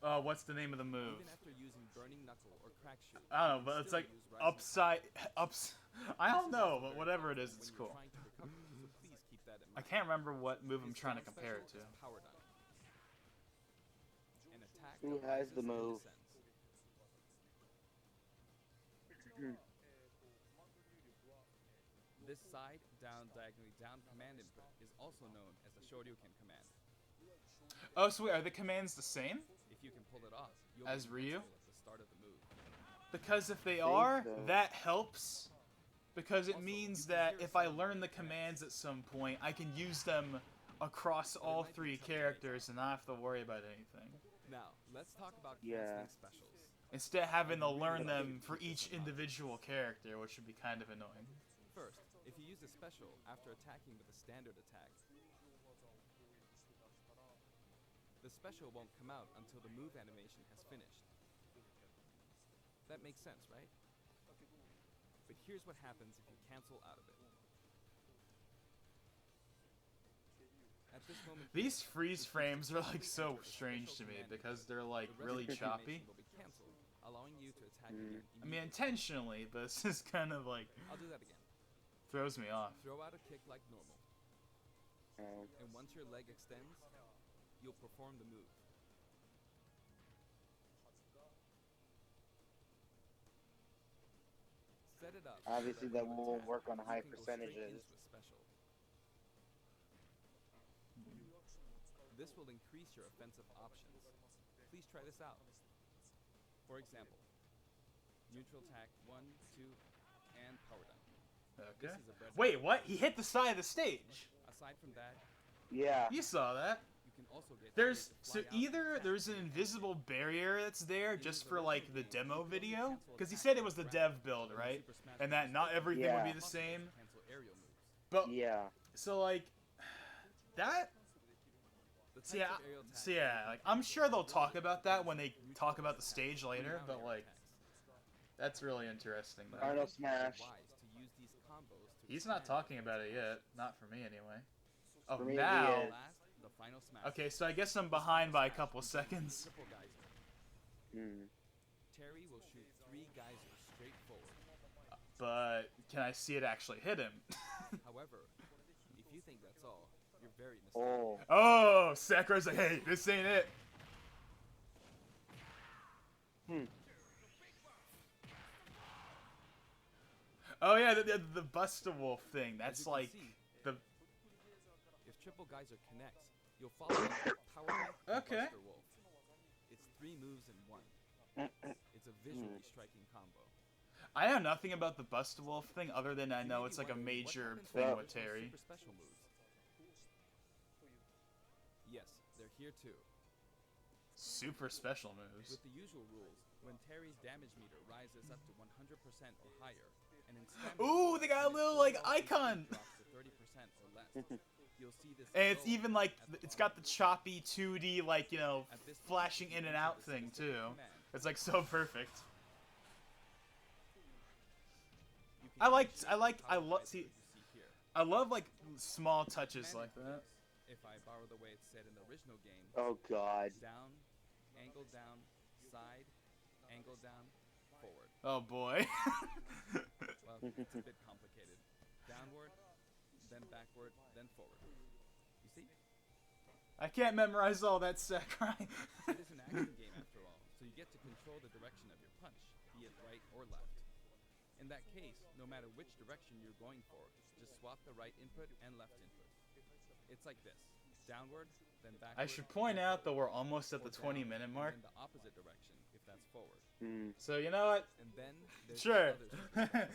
what's the name of the move? Even after using Burning Knuckle or Crack Shoot, I don't you know, but can it's still like use Rising Tackle. I don't This is know, also but very whatever it powerful is, it's when you're cool. trying to recover, so please keep that in I mind. can't remember what move I'm His trying to strong compare it special to. is Power Dunk. An attack Who that has the rises and move? descends. This side, down, diagonally down command input is also known as the Shoryuken command. Oh, so wait, are the commands the same? If you can pull it off, you'll As be Ryu? invincible at the start of the move. Because if they Think are, so. that helps. Because it Also, means you can that hear if I some learn the commands. commands at some point, I can use them across all might be three tough to characters and not have to worry about anything. Now, let's talk about Yeah. canceling specials. Instead of having to Really learn like them it. for each individual character, which would be kind of annoying. First, if you use a special after attacking with a standard attack, the special won't come out until the move animation has finished. That makes sense, right? But here's what happens if you cancel out of it. At this moment, These freeze the frames are like special so strange to me command because they're like the really rest of the choppy. animation will be canceled, allowing you to attack again. I mean intentionally, but it's just kind of like I'll do that again. throws me off. Throw out a kick like normal. And once your leg extends, you'll perform the move. Set it up. Obviously, so that when you won't attack, work on you high can go straight percentages. into a special. This will increase your offensive options. Please try this out. For example, neutral attack 1, 2, and power down. Okay. This is a bread Wait, what? He hit the side of the stage. Aside from that, Yeah. You saw that. you can also get There's Terry to so fly out either and attack. there's an invisible barrier that's there just for like the demo video, Cancel because he attack said it was the round. dev build, In right? Super Smash And that Bros. not everything would be Yeah. the same. Cancel aerial moves. But Yeah. so like that. The So types yeah, of aerial attacks so yeah, like I'm sure they'll talk about that when they talk about the stage later. But like that's really interesting. Though. Final Smash. Wise to use these combos to He's not expand talking about it yet. Not for me anyway. Oh, For me, now. it is. Last, the final smash. Okay, so I guess I'm behind by a couple seconds. Triple geyser. Hmm. Terry will shoot 3 geysers straight forward. But can I see it actually hit him? However, if you think that's all, you're very mistaken. Oh. Oh, Sakurai's like, hey, this ain't it. Hmm. Oh yeah, the Busta-Wolf thing. As That's you can like see, the. if triple geyser connects, you'll follow up with power Knife and Okay. Buster Wolf. It's 3 moves in 1. It's a visually striking combo. I know nothing about the Busta-Wolf thing other than I You know may it's be like a wondering what major happened to thing the with original Terry. Super special moves. Yes, they're here too. Super special moves. With the usual rules, when Terry's damage meter rises up to 100% or higher, and in stamina, Ooh, they got a when little its like overall HP icon. drops to 30% or less, you'll see this And it's glow even like at the it's got the bottom. choppy 2D like At this point, flashing you in and enter out the thing specific too. command. It's like so perfect. You can I like initiate I like I power love geyser see you see here. I love like small touches Command like that. If I borrow the way it's said in the original game, Oh God. down, angle down, side, angle down, forward. Oh boy. Well, it's a bit complicated. Downward, then backward, then forward. You see? I can't memorize all that, Sakurai. It is an action game after all, so you get to control the direction of your punch, be it right or left. In that case, no matter which direction you're going for, just swap the right input and left input. It's like this. Downward, then backward. I should point out that we're almost at the or down, 20-minute and mark. then the opposite direction, if that's forward. Hmm. So you know what? And then there's Sure. the other super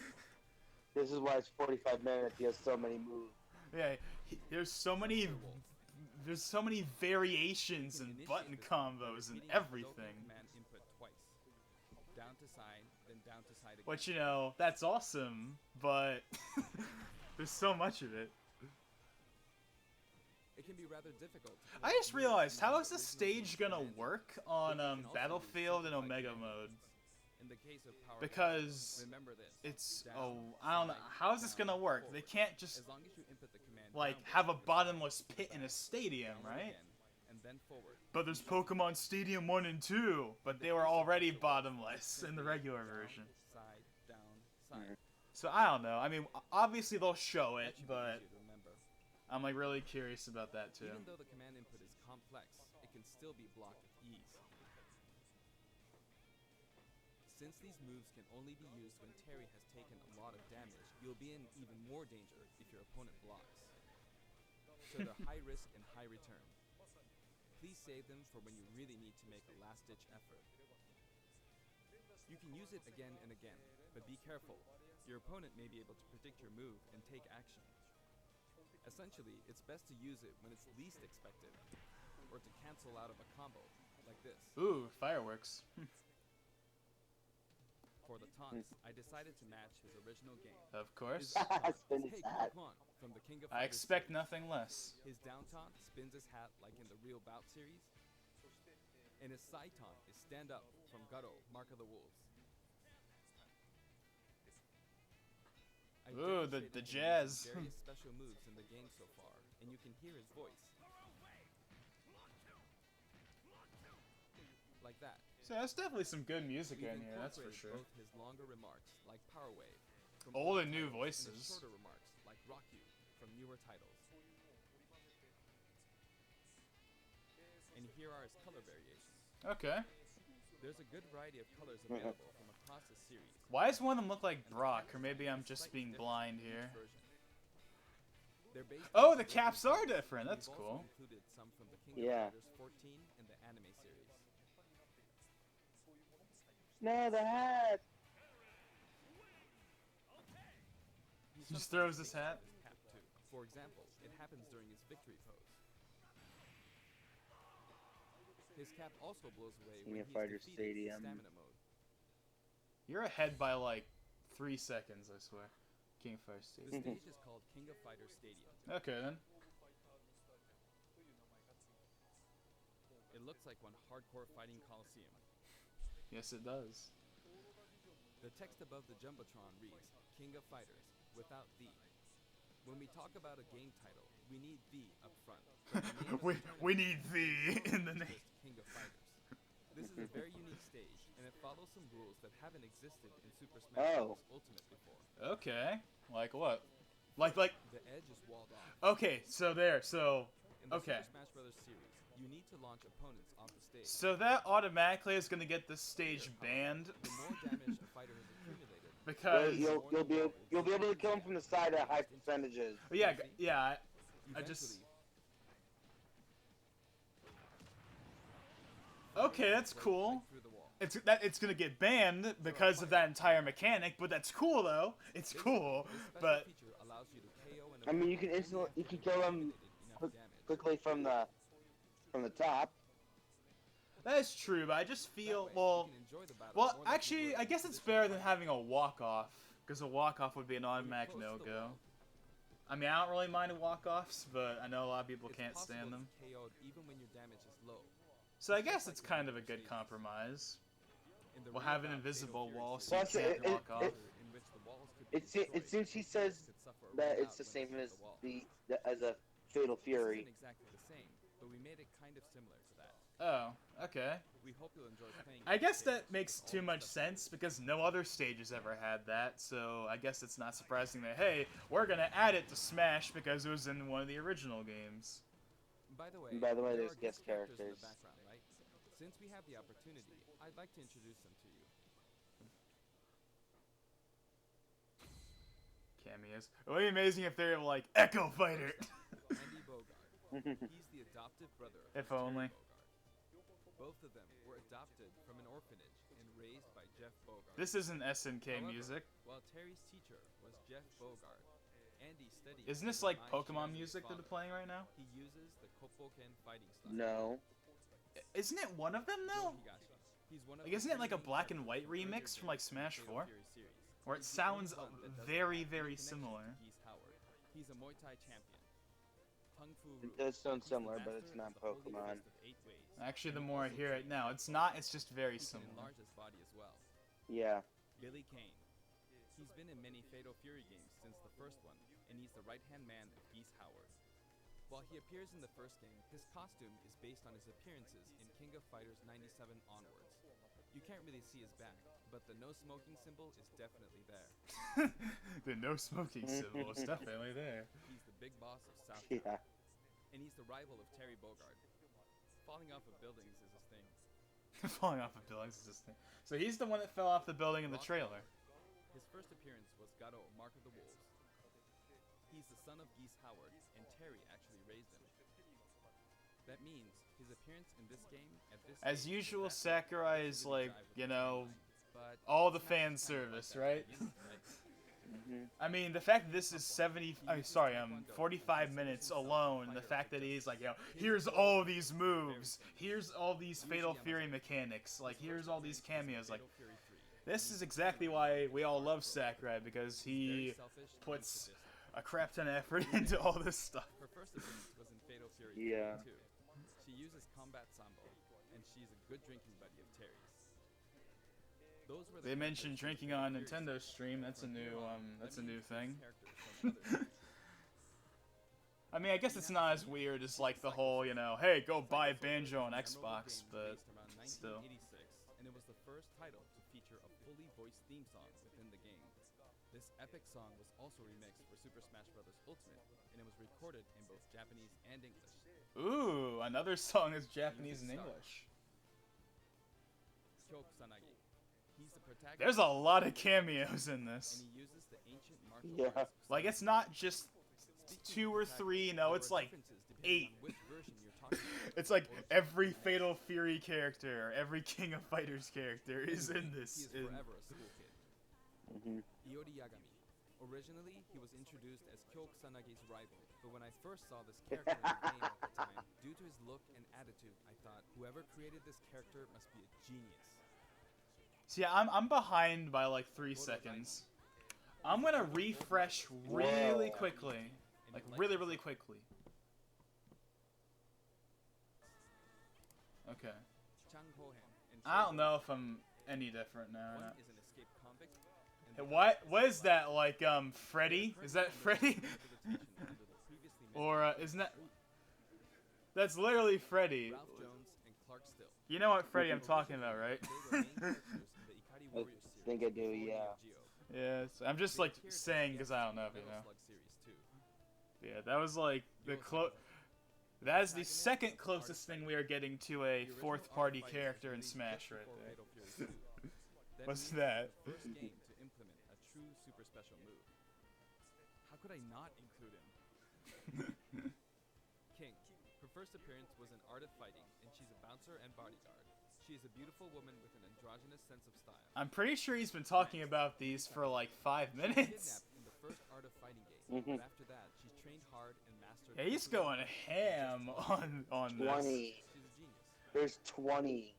This is why it's 45 minutes. He has so many moves. Yeah, there's so many variations You and initiate button this by combos and repeating the Hadouken everything. command input twice. Down to side, then down to side again. Which, you know, that's awesome, but there's so much of it. It can be rather difficult. to I pull just off moves realized, how using is the original stage gonna command work input. on But you can also Battlefield use and simplified Omega command mode? inputs. In the case of power Because remember this. it's, down, oh, I don't know, side, how is this down, gonna work? They forward. can't just, As long as you input the command like, downward, have a press bottomless down, pit in a back, stadium, downward right? again, and then forward. But there's Pokemon Stadium 1 and 2, but they were already bottomless in the regular version. Side, down, side. So I don't know. I mean, obviously they'll show That it, should be but easier to remember. I'm like really curious about that too. Even though the command input is complex, it can still be blocked with ease. Since these moves can only be used when Terry has taken a lot of damage, you'll be in even more danger if your opponent blocks. So they're high risk and high return. Please save them for when you really need to make a last-ditch effort. You can use it again and again, but be careful. Your opponent may be able to predict your move and take action. Essentially, it's best to use it when it's least expected, or to cancel out of a combo, like this. Ooh, fireworks. For the taunts, I decided to match his original game. Of course. Spin his Take hat. Pokemon from the King of I Fighters expect series. nothing less. His down taunt spins his hat like in the Real Bout series, and his side taunt is stand up from Gutto, Mark of the Wolves. I Ooh, the demonstrated him jazz. using various special moves in the game so far, and you can hear his voice. Like that. So that's definitely some good music We've in here, that's for incorporated sure. both his longer remarks, like Power Wave, from Old older and new titles, and his voices. shorter remarks, like Rock You, from newer titles. here are his color variations. Okay. There's a good variety of colors available from across the series. Why does one of them look like and the Brock? caps Or maybe are I'm just slightly being different blind in each here. version. They're based Oh, on the the caps original are games, different. and That's we've cool. also included some from the King Yeah. of Fighters 14 and the anime series. No, the hat. He He just sometimes throws his takes off hat. his cap too. For example, it happens during his victory pose. His cap also blows away King when of he's Fighters defeated in Stadium. stamina mode. You're ahead by like 3 seconds, I swear. King of Fighters The Stadium. stage is called King of Fighters Stadium. Okay then. It looks like one hardcore fighting coliseum. Yes, it does. The text above the Jumbotron reads, King of Fighters, without the. When we talk about a game title, we need the up front. but the name of we the tournament we need the in the is name. just King of Fighters. This is a very unique stage, and it follows some rules that haven't existed in Super Smash Oh. Bros. Ultimate before. Okay. Like what? Like The edge is walled off. okay, so there. So In the okay. Super Smash Bros. Series, you need to launch opponents off the stage. So that automatically is going to get this stage banned The more damage a fighter has accumulated, Well, because you'll be able to kill him from the side at high percentages. yeah, I eventually, just okay, that's break cool. right through the wall. It's gonna get banned because of that entire mechanic, but that's cool though. It's cool, This special but feature allows you to KO an I mean, you opponent can only instantly after you can you've kill him accumulated enough quick, damage. quickly from the top. that is true. But I just That feel way, you well. can enjoy the battle Well, more like you actually, would I in guess it's traditional better than fighting. having a walk off, because a walk off would be an When you're automatic close to no the go. wall, I mean, I don't really mind walk offs, but I know a lot of people it's can't possible stand to them. be KO'd even when your damage is low. So I guess it's kind of a good compromise. In the We'll real have an bout, invisible Fatal Fury wall series, so you Plus, can't walk off. in which the walls could be It destroyed, seems he says could suffer a that run it's out the when same they hit as the wall. as a Fatal This Fury. isn't exactly the same, but we made it kind of similar to that. Oh, okay. We hope you'll enjoy playing. I this guess stage that makes with all too the much special sense because no other stage has ever had that, so I guess it's not surprising that, hey, we're gonna add it to Smash because it was in one of the original games. By the way, By the way, there there's are guest characters in characters. the background, right? Since we have the opportunity, I'd like to introduce them to you. Cameos. It would be amazing if they're like, Echo Fighter! Andy Bogard. He's the adoptive brother of If Terry only. Bogard. Both of them were adopted from an orphanage and raised by Jeff Bogard. This isn't SNK However, music. While Terry's teacher was Jeff Bogard, Andy studied. Isn't this under like Mai Pokemon Shirazu's music that father. they're playing right now? He uses the Kopoken fighting style. No. Isn't it one of them though? Higashi. He's one of Like, the isn't it like a three black and characters white from earlier remix from like games in Smash Fatal 4? Fury series. Where it He's the only sounds one that doesn't very, have any very connection similar. to Geese Howard. He's a Muay Thai champion. Kung Fu Ru. It does sound He's the similar, but master it's of not the Holy Pokemon. Fist of 8 ways. Actually, the and more I also hear it True now, Blade. it's not, it's just very He can similar. enlarge his body as well. Yeah. Billy Kane. He's been in many Fatal Fury games since the first one, and he's the right-hand man of Geese Howard. While he appears in the first game, his costume is based on his appearances in King of Fighters 97 onwards. You can't really see his back, but the no smoking symbol is definitely there. The no smoking symbol is definitely there. He's the big boss of South Town, Yeah. and he's the rival of Terry Bogard. Falling off of buildings is his thing. Falling off of buildings is this thing. So he's the one that fell off the building in the trailer. His first appearance was Gado, Mark of the Wolves. He's the son of Geese Howard, and Terry actually raised him. That means his appearance in this game at this As stage usual, is Sakurai is absolutely like, jive with you the know, storyline, but all the Smash fan is kind of service, like that right? to begin with, right? I mean, the fact that this is 45 minutes alone, and the fact that he's like, you know, here's all these moves, here's all these Fatal Fury mechanics, like, here's all these cameos, like, Fatal Fury 3. this is exactly why we all love Sakurai, because Very he selfish and puts sadistic. a crap ton of effort into all this stuff. Her first appearance was in Fatal Fury Yeah. 2. She uses Combat Sambo, and she's a good drinking buddy of Terry's. Those were the They mentioned characters from drinking Fatal on Fury Nintendo series. stream. That's a From here new, on, that's let a me new introduce thing. characters from other series. I mean, I guess it's not as weird as like the whole, you know, hey, go buy Banjo on Xbox, but still. 1986, and it was the first title to feature a fully voiced theme song within the game. This epic song was also remixed for Super Smash Bros. Ultimate, and it was recorded in both Japanese and English. Ooh, another song is Japanese and Music English. Kyo Kusanagi. He's the protagonist. There's a lot of cameos in and this. he uses the ancient martial Yeah. arts. Like, it's not just Speaking 2 of or protagonist, 3, there it's are like differences depending 8. on which version you're talking about. It's like Or every remix. Fatal Fury character, every King of Fighters character is in He this. is forever a school kid. Hmm. Iori Yagami. Originally, he was introduced as Kyo Kusanagi's rival, but when I first saw this character in the game at the time, due to his look and attitude, I thought whoever created this character must be a genius. See, I'm behind by like 3 seconds. I'm gonna refresh really Whoa. quickly. And Like, he really, likes really quickly. Okay. Chang Ho-han and I don't Choi know if I'm any different now or Ho-han. not. One is an escaped convict. and Hey, the what is that, like, Freddy? Is that Freddy? Or, isn't that... That's literally Freddy. Ralph Jones and Clark Still. You know what Freddy I'm talking about, right? They were main characters in the Ikari I Warriors series. think I do, before yeah. Neo Geo. Yes, I'm just, They like, appeared saying as because I don't know if guests you in know. Metal Slug series too. Yeah, that was, like, the That is the second closest thing we are getting to a The original fourth-party Art of Fighting character in was Smash released right just before there. Fatal Fury 2. That What's means that? it's the first game to implement a true super special move. How could I not include him? King. Her first appearance was in Art of Fighting, and she's a bouncer and bodyguard. She is a beautiful woman with an androgynous sense of style. I'm pretty sure he's been talking about these for like 5 She was minutes. kidnapped in the first Art of Fighting game, Mhm. but after that, she's trained hard and mastered. Yeah, he's every going move. ham on this. 20. She's a genius. There's 20.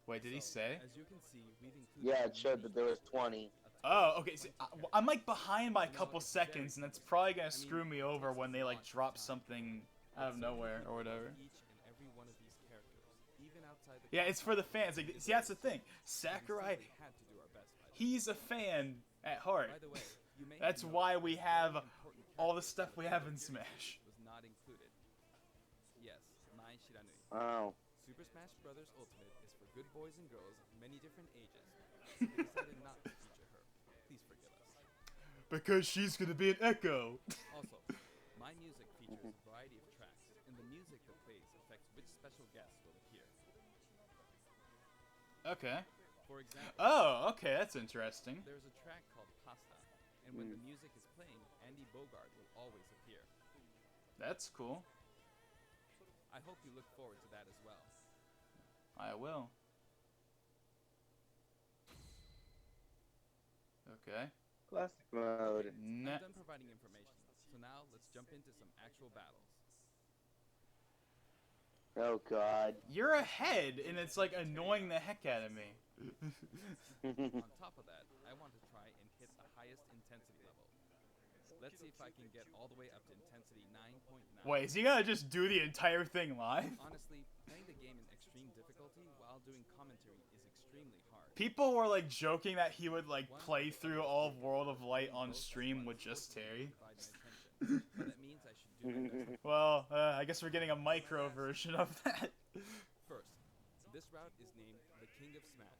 Wait, did he So, say? As you can see, we've included Yeah, it showed that there was 20. Oh, okay. So I'm like behind by a couple seconds, and that's probably gonna screw me over when they like drop something out of nowhere or whatever. Each and every one of these characters, even outside the Yeah, it's for the fans. Like, see, that's the thing. Sakurai, We had to do our best by them. he's a fan at heart. By the way, you may That's know why we that have very important all the character stuff we have in Smash. was not included. Yes, Mai Shiranui. Oh. Super Smash Bros. Ultimate is for good boys and girls of many different ages. So we decided not to feature her. Please forgive us. Because she's gonna be an Echo. Also, my music features a variety of tracks, and the music that plays affects which special guests will appear. Okay. For example, Oh, okay, that's interesting. there's a track called Pasta, and when the music is playing, Andy Bogard will always appear. That's cool. I hope you look forward to that as well. I will. Okay. Classic mode. I'm Ne- done providing information, so now let's jump into some actual battles. Oh god. You're ahead, and it's like annoying the heck out of me. On top of that, I want to try and hit the highest intensity level. Let's see if I can get all the way up to intensity 9.9. Wait, is he gonna just do the entire thing live? Honestly, playing the game in extreme difficulty while doing commentary is extremely hard. People were like joking that he would like play through all of World of Light on stream with just Terry. Divide my attention, but that means I should do my best. Well, I guess we're getting a micro version of that. First, this route is named the King of Smash.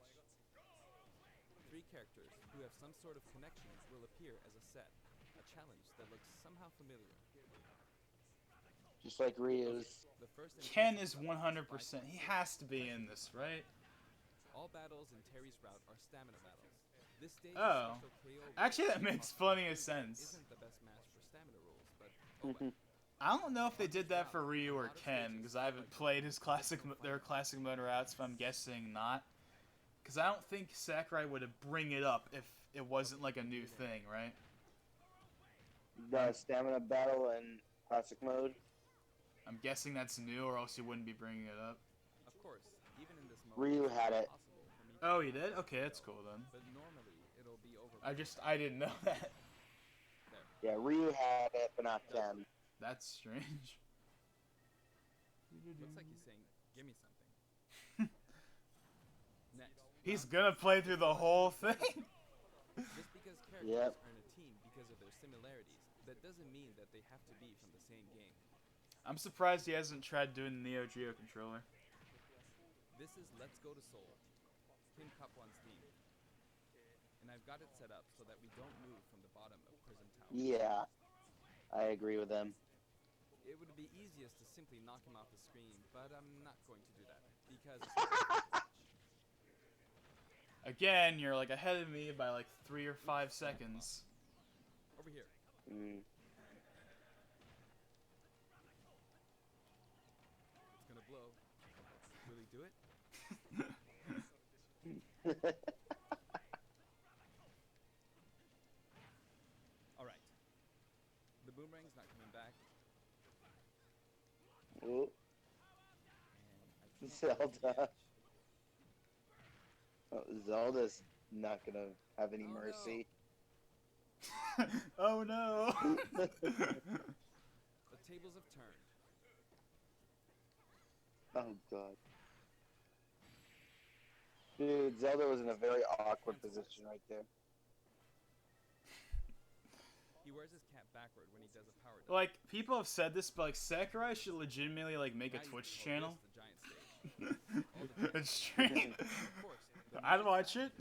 3 characters who have some sort of connection will appear as a set, a challenge that looks somehow familiar. Just like Ryu's. The first and Ken second is route 100%. He has to be in this, right? All battles in Terry's route are stamina battles. This stage Oh. special KO Actually, that rules makes plenty of sense. isn't the best match for stamina rules, but oh well. I don't know if they did that for Ryu or Ken, because I haven't played his their classic mode routes, but I'm guessing not. Because I don't think Sakurai would have bring it up if it wasn't like a new thing, right? The stamina battle in classic mode. I'm guessing that's new, or else he wouldn't be bringing it up. Of course, even in this mode, Ryu it's had it. possible for me Oh, he did? Okay, that's cool then. but normally it'll be over. I didn't know that. There. Yeah, Ryu had it, but not Ken. That's strange. Looks like he's saying, "Give me something." Next. He's round gonna play through the whole thing? Just because characters Yep. are in a team because of their similarities, that doesn't mean that they have to be from the same game. I'm surprised he hasn't tried doing the Neo Geo controller. This is Let's Go to Seoul, Kim Kapwan's theme. and I've got it set up so that we don't move from the bottom of Prison Tower. Yeah, I agree with him. It would be easiest to simply knock him off the screen, but I'm not going to do that because it's not Again, you're like ahead of me by like 3 or 5 seconds. over here. Mm. It's gonna blow. Will he do it? All right. The boomerang's not coming back, Ooh, and I can't get to the Zelda. edge. Oh, Zelda's not gonna have any Oh, no. mercy. Oh no! The tables have turned. Oh god. Dude, Zelda was in a very awkward position right there. He wears his cap backward when he does a power dunk. Like, people have said this, but like Sakurai should legitimately like make a Now you Twitch can call channel. this the giant stage. All depends. And stream. Of course. the I'd music watch it.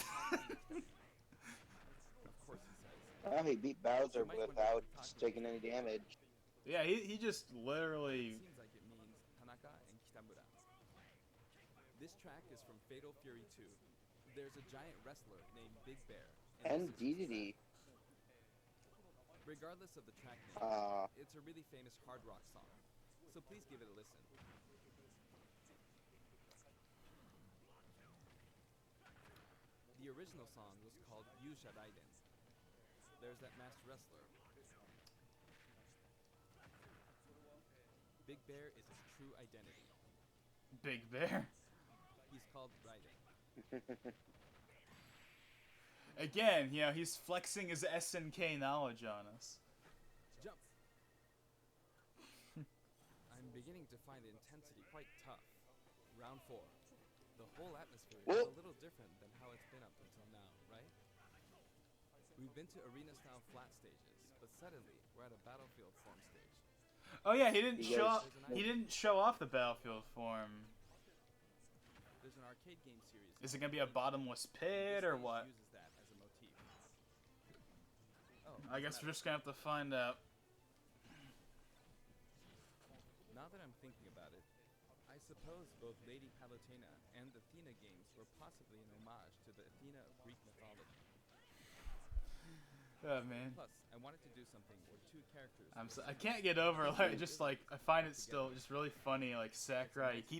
Of course he says. Oh, he beat Bowser You might wonder without what Taco taking any means. damage. Yeah, he just literally. It seems like it means Tanaka and Kitamura. This track is from Fatal Fury 2. There's a giant wrestler named Big Bear. And this is his DDD. track. Regardless of the track name, it's a really famous hard rock song. So please give it a listen. The original song was called Yusha Raiden. There's that masked wrestler. Big Bear is his true identity. Big Bear. He's called Raiden. Again, you know, he's flexing his SNK knowledge on us. Jump! I'm beginning to find the intensity quite tough. Round 4. The whole atmosphere is Whoa. a little different than how it's been up until now, right? We've been to arena-style flat stages, but suddenly we're at a battlefield form stage. Oh yeah, he didn't You show guys- off, he didn't show off the Battlefield form. There's an arcade game series. Is it called gonna be a King. bottomless This pit or stage what? uses that as a motif. Oh, I guess doesn't we're just gonna have to find out. matter. Now that I'm thinking about it, I suppose both Lady Palutena and the Athena games were possibly an homage to the Athena of Greek mythology. Oh man, Plus, I wanted to do something where two characters. were I can't get over like just like I find it still just really funny like Sakurai he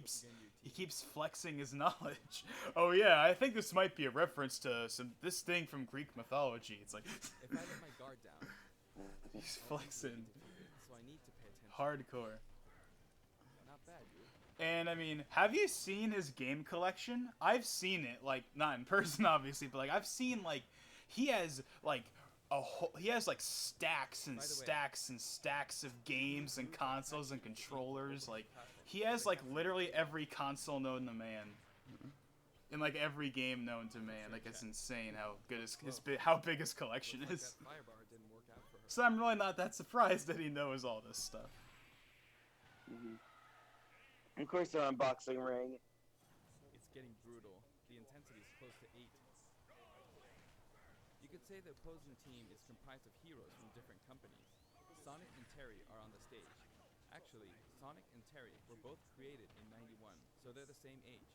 keeps flexing his knowledge. Oh yeah, I think this might be a reference to this thing from Greek mythology. It's like If I let my guard down, he's I'll be flexing easily defeated, so I need to pay attention. hardcore. Not bad, dude. And I mean, have you seen his game collection? I've seen it, like not in person obviously, but like I've seen like he has like he has like stacks and By the way, stacks and stacks of games and consoles and controllers. Like he has like literally every console known to man. In like every game known to man. Like it's insane how good how big his collection Looks is. like that firebar didn't work out for her. So I'm really not that surprised that he knows all this stuff. Of course, they're on boxing ring. It's getting brutal. The intensity is close to 8. You could say the opposing team is comprised of heroes from different companies. Sonic and Terry are on the stage. Actually, Sonic and Terry were both created in '91, so they're the same age.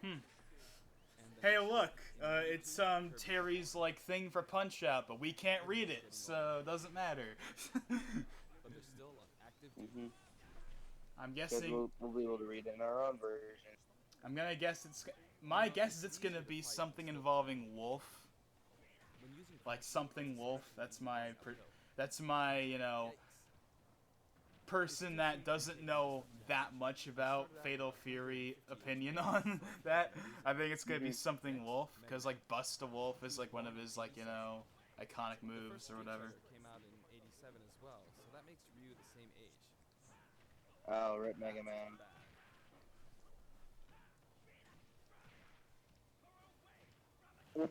And the Hey, next look, in '92, it's Kirby- Terry's like thing for Punch Out, but we can't read it, so it doesn't matter. But they're still on active duty. I'm Because guessing. we'll be able to read it in our own version. I'm gonna guess it's. My guess is it's gonna be something involving Wolf, When using like something Wolf. That's my. You know, Yikes. person that doesn't know that much about Fatal Fury opinion on that. I think it's gonna be something Wolf, because like Busta Wolf is like one of his like iconic The moves first or Street whatever. Fighter came out in '87 as well, so that makes Ryu the same age. Oh, Rip Mega Man. Bad. Don't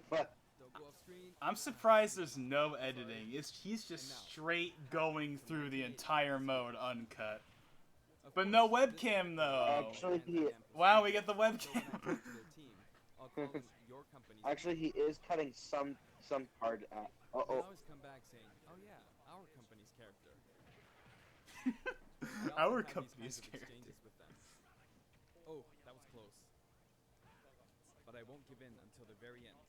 go off screen. I'm surprised there's no editing. He's just straight going through the entire mode uncut. Of But course, no this webcam is though. Actually, Wow, we get the So when I webcam. talk to their team, I'll call him your company's. Actually, he is cutting some part out. He'll Oh, always come back saying, "Oh yeah, our company's character." I often Our have these company's kinds of character. exchanges with them. Oh, that was close. But I won't give in until the very end.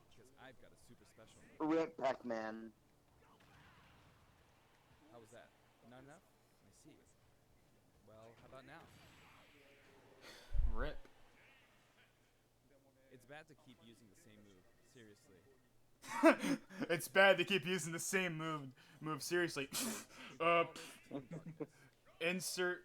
Because I've got a super special move. Rip Pac-Man. How was that? Not enough? I see. Well, how about now? Rip. It's bad to keep using the same move. Seriously. It's bad to keep using the same move seriously. Insert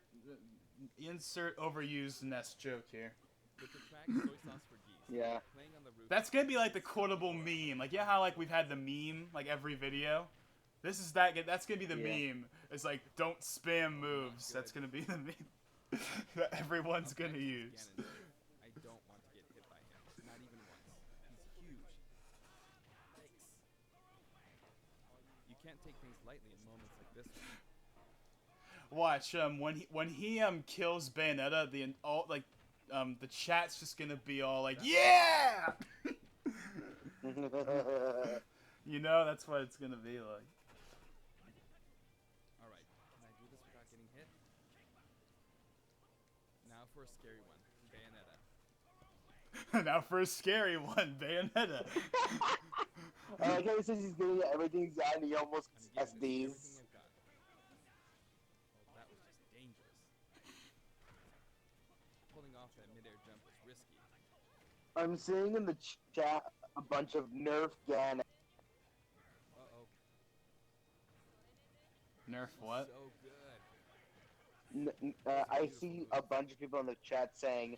overused Nest joke here. With the track Soy Sauce for Geese Yeah. playing on the roof. That's gonna be like the quotable meme. Like, yeah, how like we've had the meme like every video. This is that. That's gonna be the Yeah. meme. It's like don't spam moves. That's gonna be the meme that everyone's gonna use. Ganon. I don't want to get hit by him. Not even once. He's huge. Yikes. You can't take things lightly in moments like this one. Watch when he kills Bayonetta, the chat's just gonna be all like, yeah. You know, that's what it's gonna be like. Alright, can I do this without getting hit? Now for a scary one. Bayonetta. Now for a scary one, Bayonetta. I like how he says he's getting everything down and he almost I'm giving this SDs. everything I've got. Oh, that was just dangerous. Pulling off that midair jump was risky. I'm seeing in the chat a bunch of Nerf Ganon. Uh-oh. Nerf what? So good. I see a bunch of people in the chat saying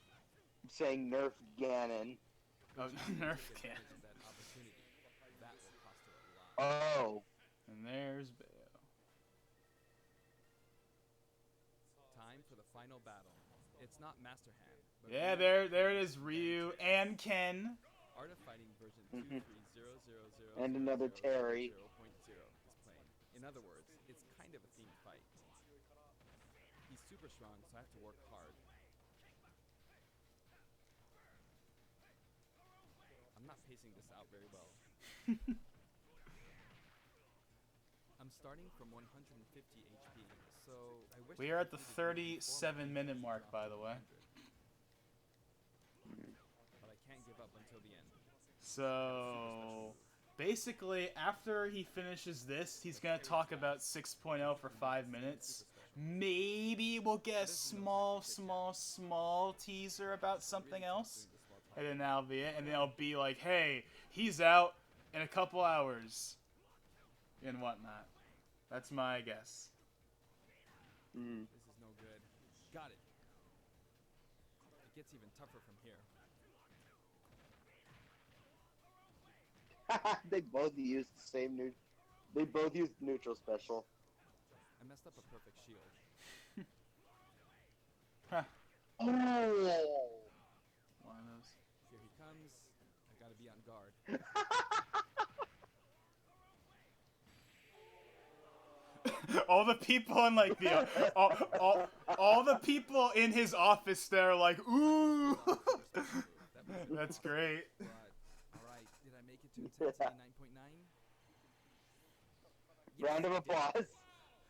Nerf Ganon. Oh, Nerf Take can. advantage of that opportunity. That will cost her a lot. Oh. And there's Bayo. Time for the final battle. It's not Master Hand. But Yeah, Ryu there it is, Ryu and Ken. Art of Fighting version Mhm. 23000. And another Terry. is playing. In other words, it's kind of a themed fight. He's super strong, so I have to work hard. I'm not pacing this out very well. I'm starting from 150 HP, so I wish We I are could at the do this before my 37-minute HP mark, dropped by to the way. 100. But I can't give up until the end. So basically, after he finishes this, he's gonna talk about 6.0 for 5 minutes. Maybe we'll get a small teaser about something else, and then that'll be it. And then it'll be like, hey, he's out in a couple hours, and whatnot. That's my guess. Mm. This is no good. Got it. It gets even tougher from here. They both used the same new. They both used neutral special. I messed up a perfect shield. Huh. Oh. One of those. Here he comes. I gotta be on guard. All the people in like the all the people in his office there are like, ooh. That was That's great. But, alright, did I make it to intensity 9.9? Round of applause.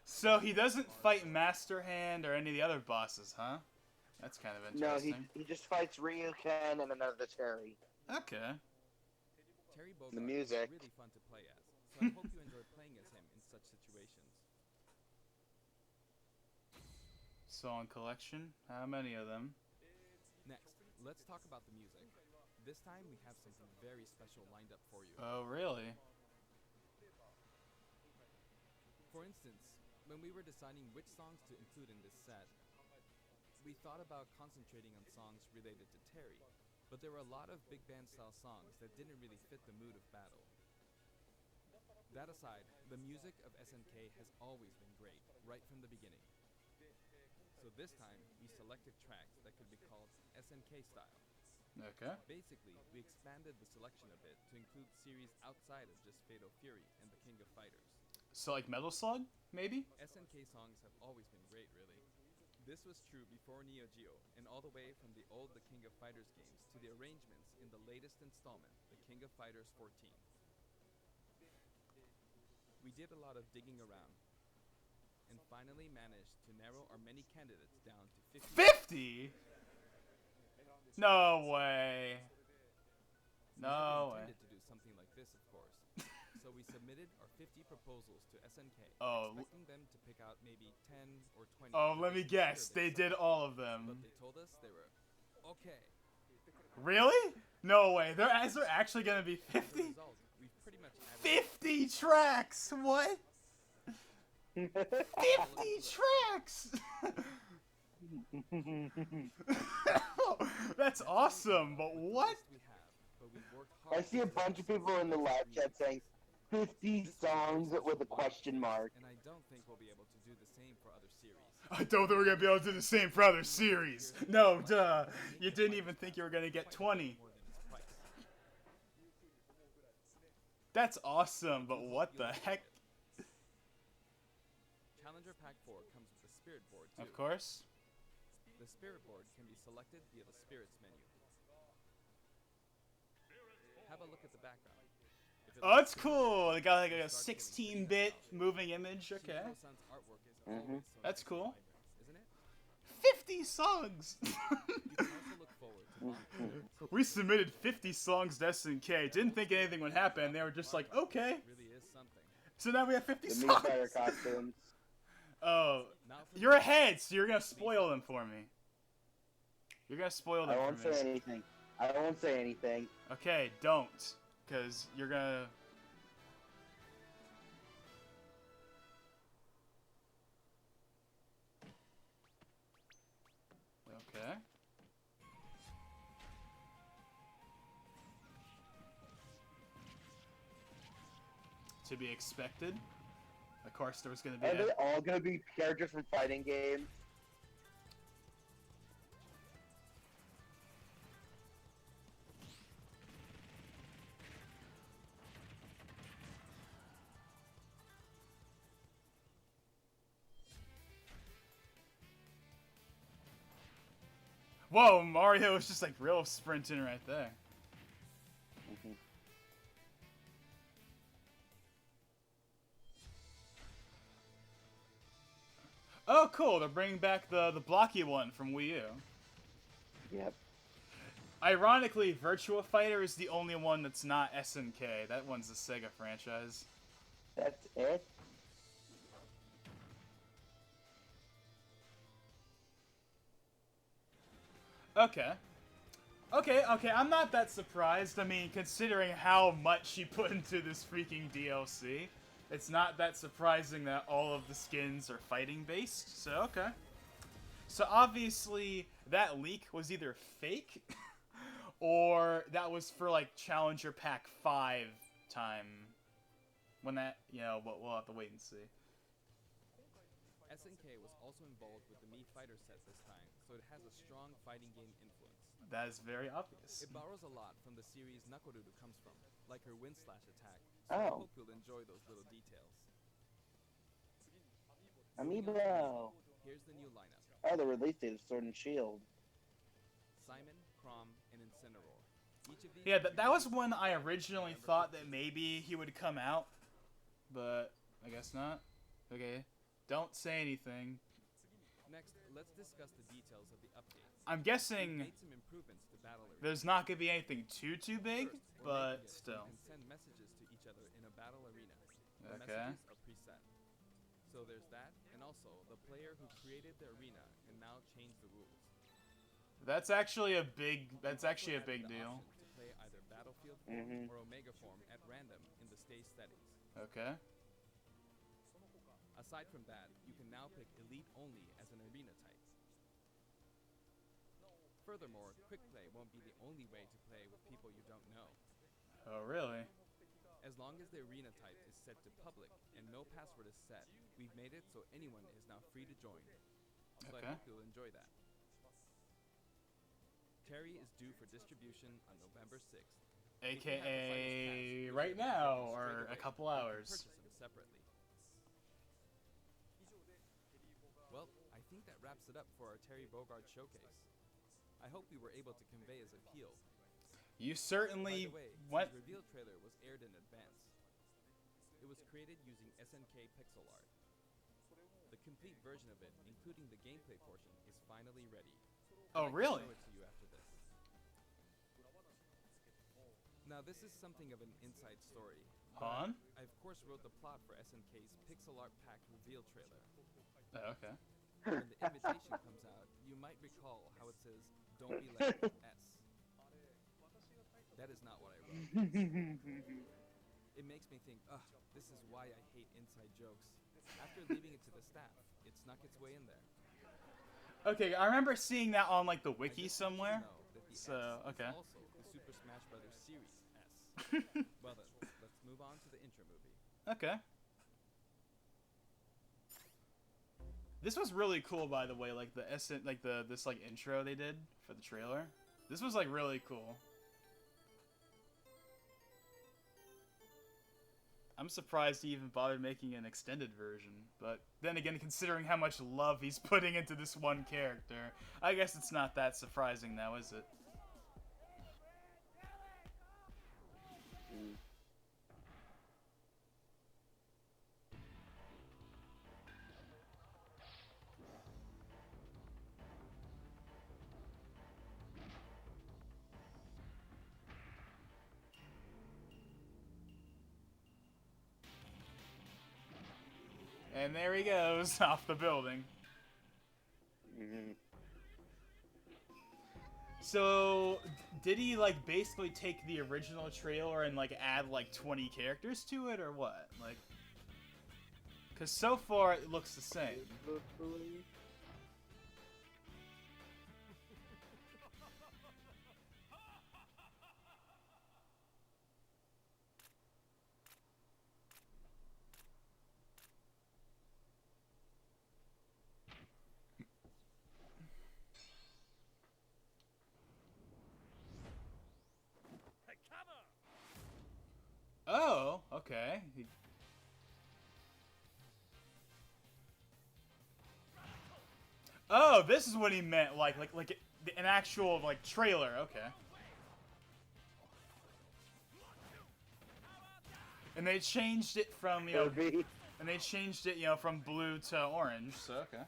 So he doesn't fight Master Hand or any of the other bosses, huh? That's kind of No, interesting. he just fights Ryu, Ken, and another Terry. Okay. Terry Bogard The music. is really fun to play as, so I hope you enjoy playing as him in such situations. So on collection, how many of them? Next, let's talk about the music. This time we have something very special lined up for you. Oh, really? For instance, when we were deciding which songs to include in this set, we thought about concentrating on songs related to Terry, but there were a lot of big band style songs that didn't really fit the mood of battle. That aside, the music of SNK has always been great, right from the beginning. So this time, we selected tracks that could be called SNK style. Okay. Basically, we expanded the selection a bit to include series outside of just Fatal Fury and the King of Fighters. So like Metal Slug, maybe? SNK songs have always been great, really. This was true before Neo Geo, and all the way from the old The King of Fighters games to the arrangements in the latest installment, The King of Fighters 14. We did a lot of digging around, and finally managed to narrow our many candidates down to 50. 50? No way. We never No way. intended to do something like this, of course. So we submitted our 50 proposals to SNK, Oh. expecting them to pick out maybe 10 or 20. Oh, that let me they consider guess. their They did set. all of But them. they told us they were okay. Really? No way. Is there actually gonna be As a 50? result, we've pretty much added 50 tracks! What? 50 tracks! That's awesome, but what? we have, but we've worked hard I see a to bunch of people in the live chat saying 50 songs with a question mark. And I don't think we'll be able to do the same for other series. I don't think we're gonna be able to do the same for other series. No, duh. You didn't even think you were gonna get 20. More than its price. That's awesome, but what the heck? Challenger Pack 4 comes with a Spirit Board too. Of course. The Spirit Board can be selected via the Spirits menu. Have a look at the background. If it Oh, looks that's cool. They got like a 16-bit moving image. Okay. Shiro-san's artwork is always so That's nice and cool. vibrant, isn't it? 50 songs! You can also look forward to Monkey We submitted 50 songs to SNK. Didn't think anything would happen. They were just like, okay. really is something. So now we have 50 The Mii Fighter songs. costumes. Oh, Now for you're ahead, so you're gonna spoil them for me. You're gonna spoil I them won't for me. say anything. I won't say anything. Okay, don't. Because you're gonna... Okay. To be expected. Of course, there was gonna be Are they a... all gonna be characters from fighting games? Whoa, Mario was just like real sprinting right there. Oh, cool! They're bringing back the blocky one from Wii U. Yep. Ironically, Virtua Fighter is the only one that's not SNK. That one's a Sega franchise. That's it? Okay. Okay, I'm not that surprised. I mean, considering how much she put into this freaking DLC, it's not that surprising that all of the skins are fighting based, so okay. So obviously, that leak was either fake, or that was for, like, Challenger Pack 5 time. When that, you know, but we'll have to wait and see. SNK was also involved with the Mii Fighter set this time, so it has a strong fighting game influence. That is very obvious. It borrows a lot from the series Nakoruru comes from, like her wind slash attack, so I Oh. hope you'll enjoy those little details. Amiibo! Here's the new lineup. Oh, the release date of Sword and Shield. Simon, Chrom, and Incineroar. Each of these Yeah, that was when I originally thought that maybe he would come out, but I guess not. Okay, don't say anything. Next, let's discuss the details of the updates. I'm We've guessing made some improvements to Battle Arena. there's not gonna be anything too big, First, we're making but it so still. you can send messages to each other in a battle arena. The Okay. messages are preset. So there's that, and also the player who created the arena can now change the rules. That's actually a big. That's We've actually a also added big the deal. option to play either Battlefield form Mhm. or Omega form at random in the stage settings. Okay. Aside from that, you can now pick Elite only as an arena type. Furthermore, quick play won't be the only way to play with people you don't know. Oh really? As long as the arena type is set to public and no password is set, we've made it so anyone is now free to join. So Okay. I hope you'll enjoy that. Terry is due for distribution on November 6th. If you have the Fighters Pass, AKA you'll right be able to now get them straight or a away, couple or you can hours. Purchase them separately. Well, I think that wraps wraps it up for our Terry Bogard showcase. I hope we were able to convey his appeal. You By certainly the way, went. his reveal trailer was aired in advance. It was created using SNK pixel art. The complete version of it, including the gameplay portion, is finally ready. Oh, I'd like to really? show it to you after this. Now, this is something of an inside story. but Han? I of course wrote the plot for SNK's pixel art packed reveal trailer. Oh, okay. When the invitation comes out, you might recall how it says, "Don't be like S." That is not what I wrote. It makes me think, ugh, this is why I hate inside jokes. After leaving it to the staff, it snuck its way in there. Okay, I remember seeing that on like the wiki I just somewhere. want you to know that the So, S okay. is also the Super Smash Bros. Series S. Well then, let's move on to the intro movie. Okay. This was really cool, by the way. Like this like intro they did for the trailer. This was like really cool. I'm surprised he even bothered making an extended version, but then again, considering how much love he's putting into this one character, I guess it's not that surprising now, is it? And there he goes, off the building. So, did he, like, basically take the original trailer and, like, add, like, 20 characters to it, or what? Like, because so far it looks the same. Oh, okay. Oh, this is what he meant, like an actual, like, trailer, okay. And they changed it from, you know, and they changed it, you know, from blue to orange, so, okay.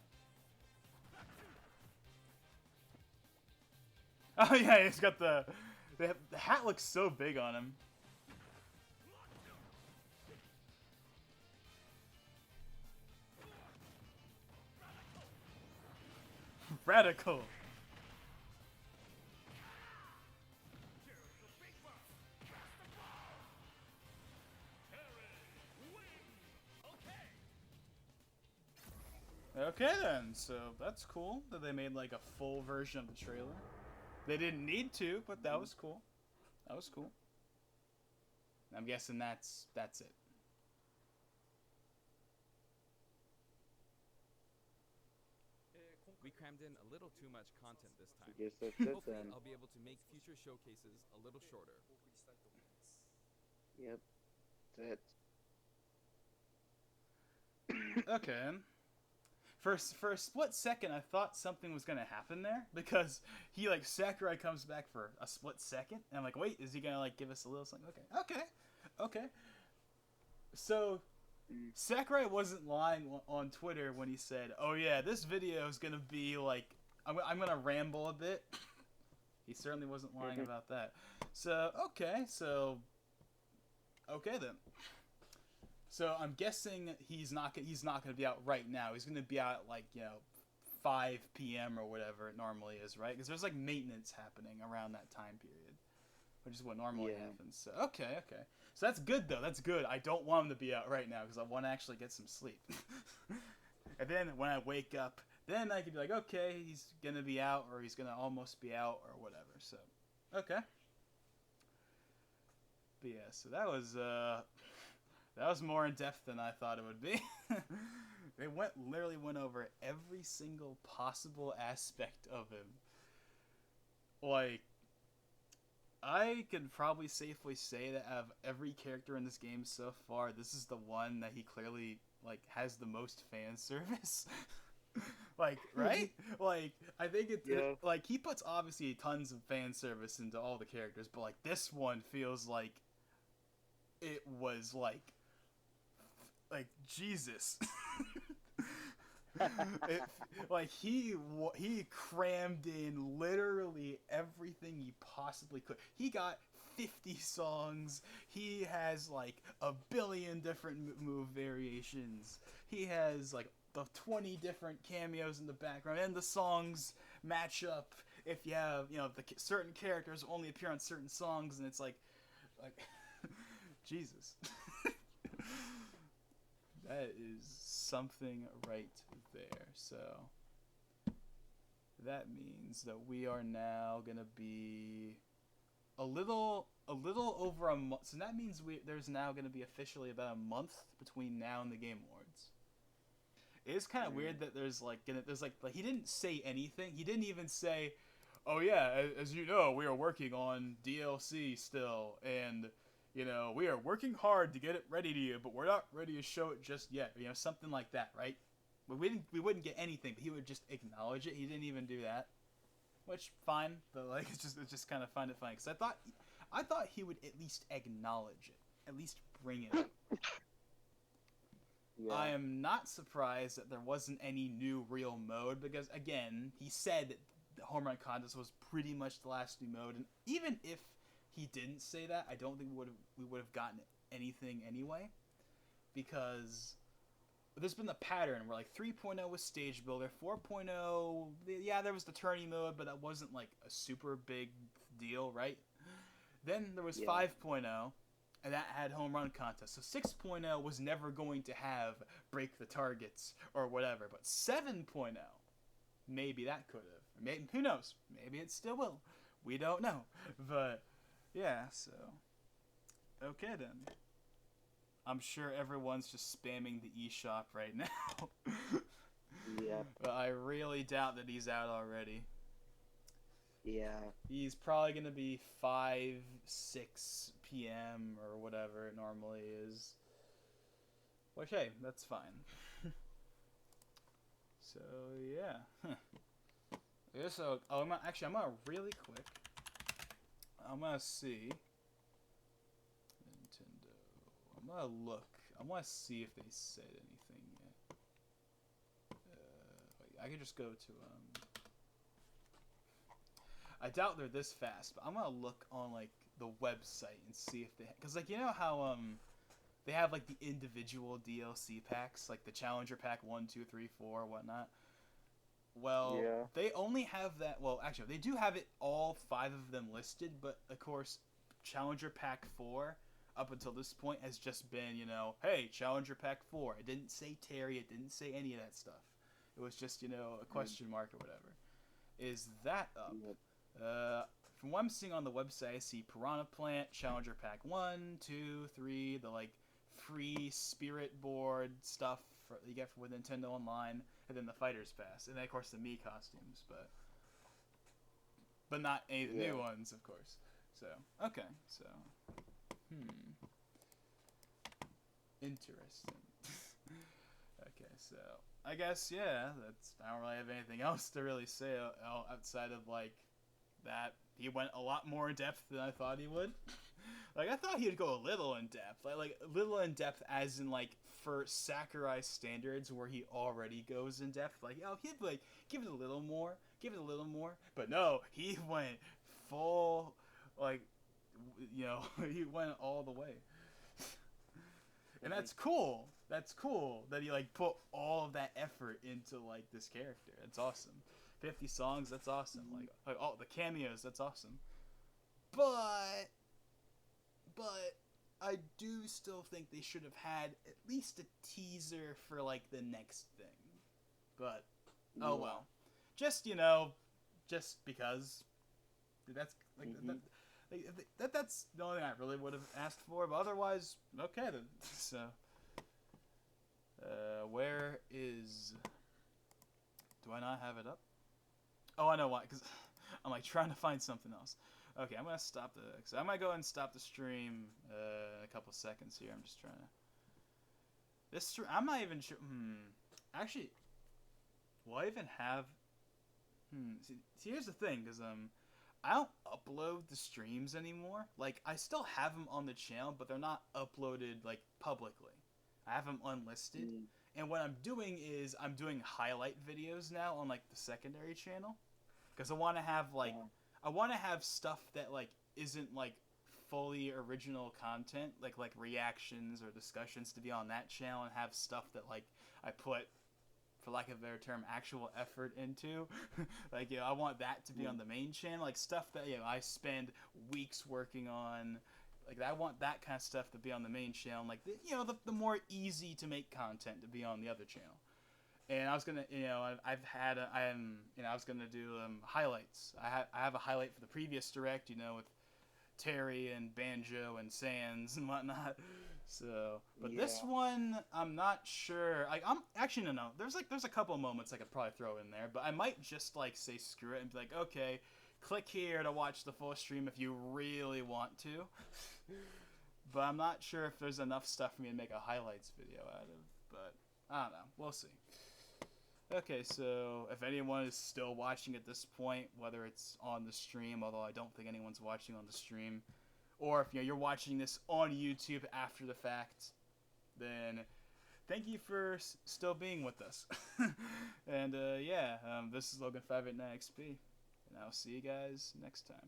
Oh, yeah, he's got the hat looks so big on him. Radical. Okay then, so that's cool that they made like a full version of the trailer. They didn't need to, but that was cool. That was cool. I'm guessing that's it. We crammed in a little too much content this time. Guess that's it Hopefully, then. I'll be able to make future showcases a little shorter. Yep. That's Okay. For a split second, I thought something was gonna happen there because he like Sakurai comes back for a split second, and I'm like, wait, is he gonna like give us a little something? Okay. So Sakurai wasn't lying on Twitter when he said, "Oh yeah, this video is gonna be like I'm gonna ramble a bit." He certainly wasn't lying about that. So okay then. So I'm guessing he's not gonna be out right now. He's gonna be out at, like, you know, 5 p.m. or whatever it normally is, right? Because there's like maintenance happening around that time period, which is what normally happens. So okay. So that's good though. That's good. I don't want him to be out right now because I want to actually get some sleep. And then when I wake up, then I can be like, okay, he's gonna be out or he's gonna almost be out or whatever. So okay. But yeah, so that was more in depth than I thought it would be. They literally went over every single possible aspect of him. Like, I can probably safely say that out of every character in this game so far, this is the one that he clearly like has the most fan service. Like, right? Like, I think Yeah. like he puts obviously tons of fan service into all the characters, but like this one feels like it was like Jesus. it, like he crammed in literally everything he possibly could. He got 50 songs. He has like a billion different move variations. He has like the 20 different cameos in the background, and the songs match up if you have, you know, the certain characters only appear on certain songs, and it's like Jesus. That is something right there. So that means that we are now gonna be a little over a month. So that means there's now gonna be officially about a month between now and the Game Awards. It is kind of weird that there's like he didn't say anything. He didn't even say, "Oh yeah, as you know, we are working on DLC still, and you know we are working hard to get it ready to you, but we're not ready to show it just yet." You know, something like that, right? But we wouldn't get anything, but he would just acknowledge it. He didn't even do that, which fine. But like it's just kind of find it funny because I thought he would at least acknowledge it, at least bring it up. Yeah. I am not surprised that there wasn't any new real mode because, again, he said that the Home Run Contest was pretty much the last new mode, and even if he didn't say that, I don't think we would have gotten anything anyway, because there's been the pattern where like 3.0 was Stage Builder, 4.0, yeah, there was the tourney mode, but that wasn't like a super big deal, right? Then there was 5.0. And that had Home Run Contest. So 6.0 was never going to have Break the Targets or whatever. But 7.0, maybe that could have. Maybe, who knows? Maybe it still will. We don't know. But, yeah, so. Okay, then. I'm sure everyone's just spamming the eShop right now. Yeah. But I really doubt that he's out already. Yeah. He's probably going to be 5, 6 p.m. or whatever it normally is. Which, hey, that's fine. So, yeah. Yeah, so, I'm going to really quick. I'm going to see. Nintendo. I'm going to look. I want to see if they said anything yet. Wait, I could just go to, I doubt they're this fast, but I'm gonna look on like the website and see if they, because like you know how they have like the individual DLC packs, like the Challenger Pack 1, 2, 3, 4, whatnot. Well, they only have that. Well, actually, they do have it all 5 of them listed, but of course, Challenger Pack 4 up until this point has just been, you know, hey, Challenger Pack 4. It didn't say Terry. It didn't say any of that stuff. It was just, you know, a question mark or whatever. Is that up? From what I'm seeing on the website, I see Piranha Plant, Challenger Pack 1, 2, 3, the like free Spirit board stuff you get with Nintendo Online, and then the Fighter's Pass, and then of course the Mii costumes, but not any of the new ones, of course. So okay, so interesting. Okay, so I guess I don't really have anything else to really say outside of like that he went a lot more in depth than I thought he would. Like I thought he'd go a little in depth, like a little in depth as in like for Sakurai standards where he already goes in depth. Like he'd like give it a little more, but no, he went full, like he went all the way. And that's cool. That's cool that he like put all of that effort into like this character. That's awesome. 50 songs, that's awesome. Like all the cameos, that's awesome. But I do still think they should have had at least a teaser for like the next thing. But oh well. Just just because that's like that's the only thing I really would have asked for, but otherwise, okay then. So, where is? Do I not have it up? Oh, I know why. Because I'm like trying to find something else. Okay, I'm gonna stop I might go ahead and stop the stream in a couple seconds here. I'm just trying to. I'm not even sure. Actually, will I even have? See, here's the thing, because I don't upload the streams anymore. Like, I still have them on the channel, but they're not uploaded like publicly. I have them unlisted. Mm. And what I'm doing is I'm doing highlight videos now on like the secondary channel, because I want to have like Yeah. I want to have stuff that like isn't like fully original content, like reactions or discussions to be on that channel, and have stuff that like I put, for lack of a better term, actual effort into. Like, I want that to be on the main channel, like stuff that I spend weeks working on. Like, I want that kind of stuff to be on the main channel, like the more easy to make content to be on the other channel. And I was gonna, I was gonna do highlights. I have a highlight for the previous direct, with Terry and Banjo and Sans and whatnot. So, but this Yeah. one, I'm not sure. I'm actually no. There's a couple of moments I could probably throw in there, but I might just like say screw it and be like, okay, click here to watch the full stream if you really want to. But I'm not sure if there's enough stuff for me to make a highlights video out of. But I don't know. We'll see. Okay, so if anyone is still watching at this point, whether it's on the stream, although I don't think anyone's watching on the stream, or if you're watching this on YouTube after the fact, then thank you for still being with us. And this is Logan589XP, and I'll see you guys next time.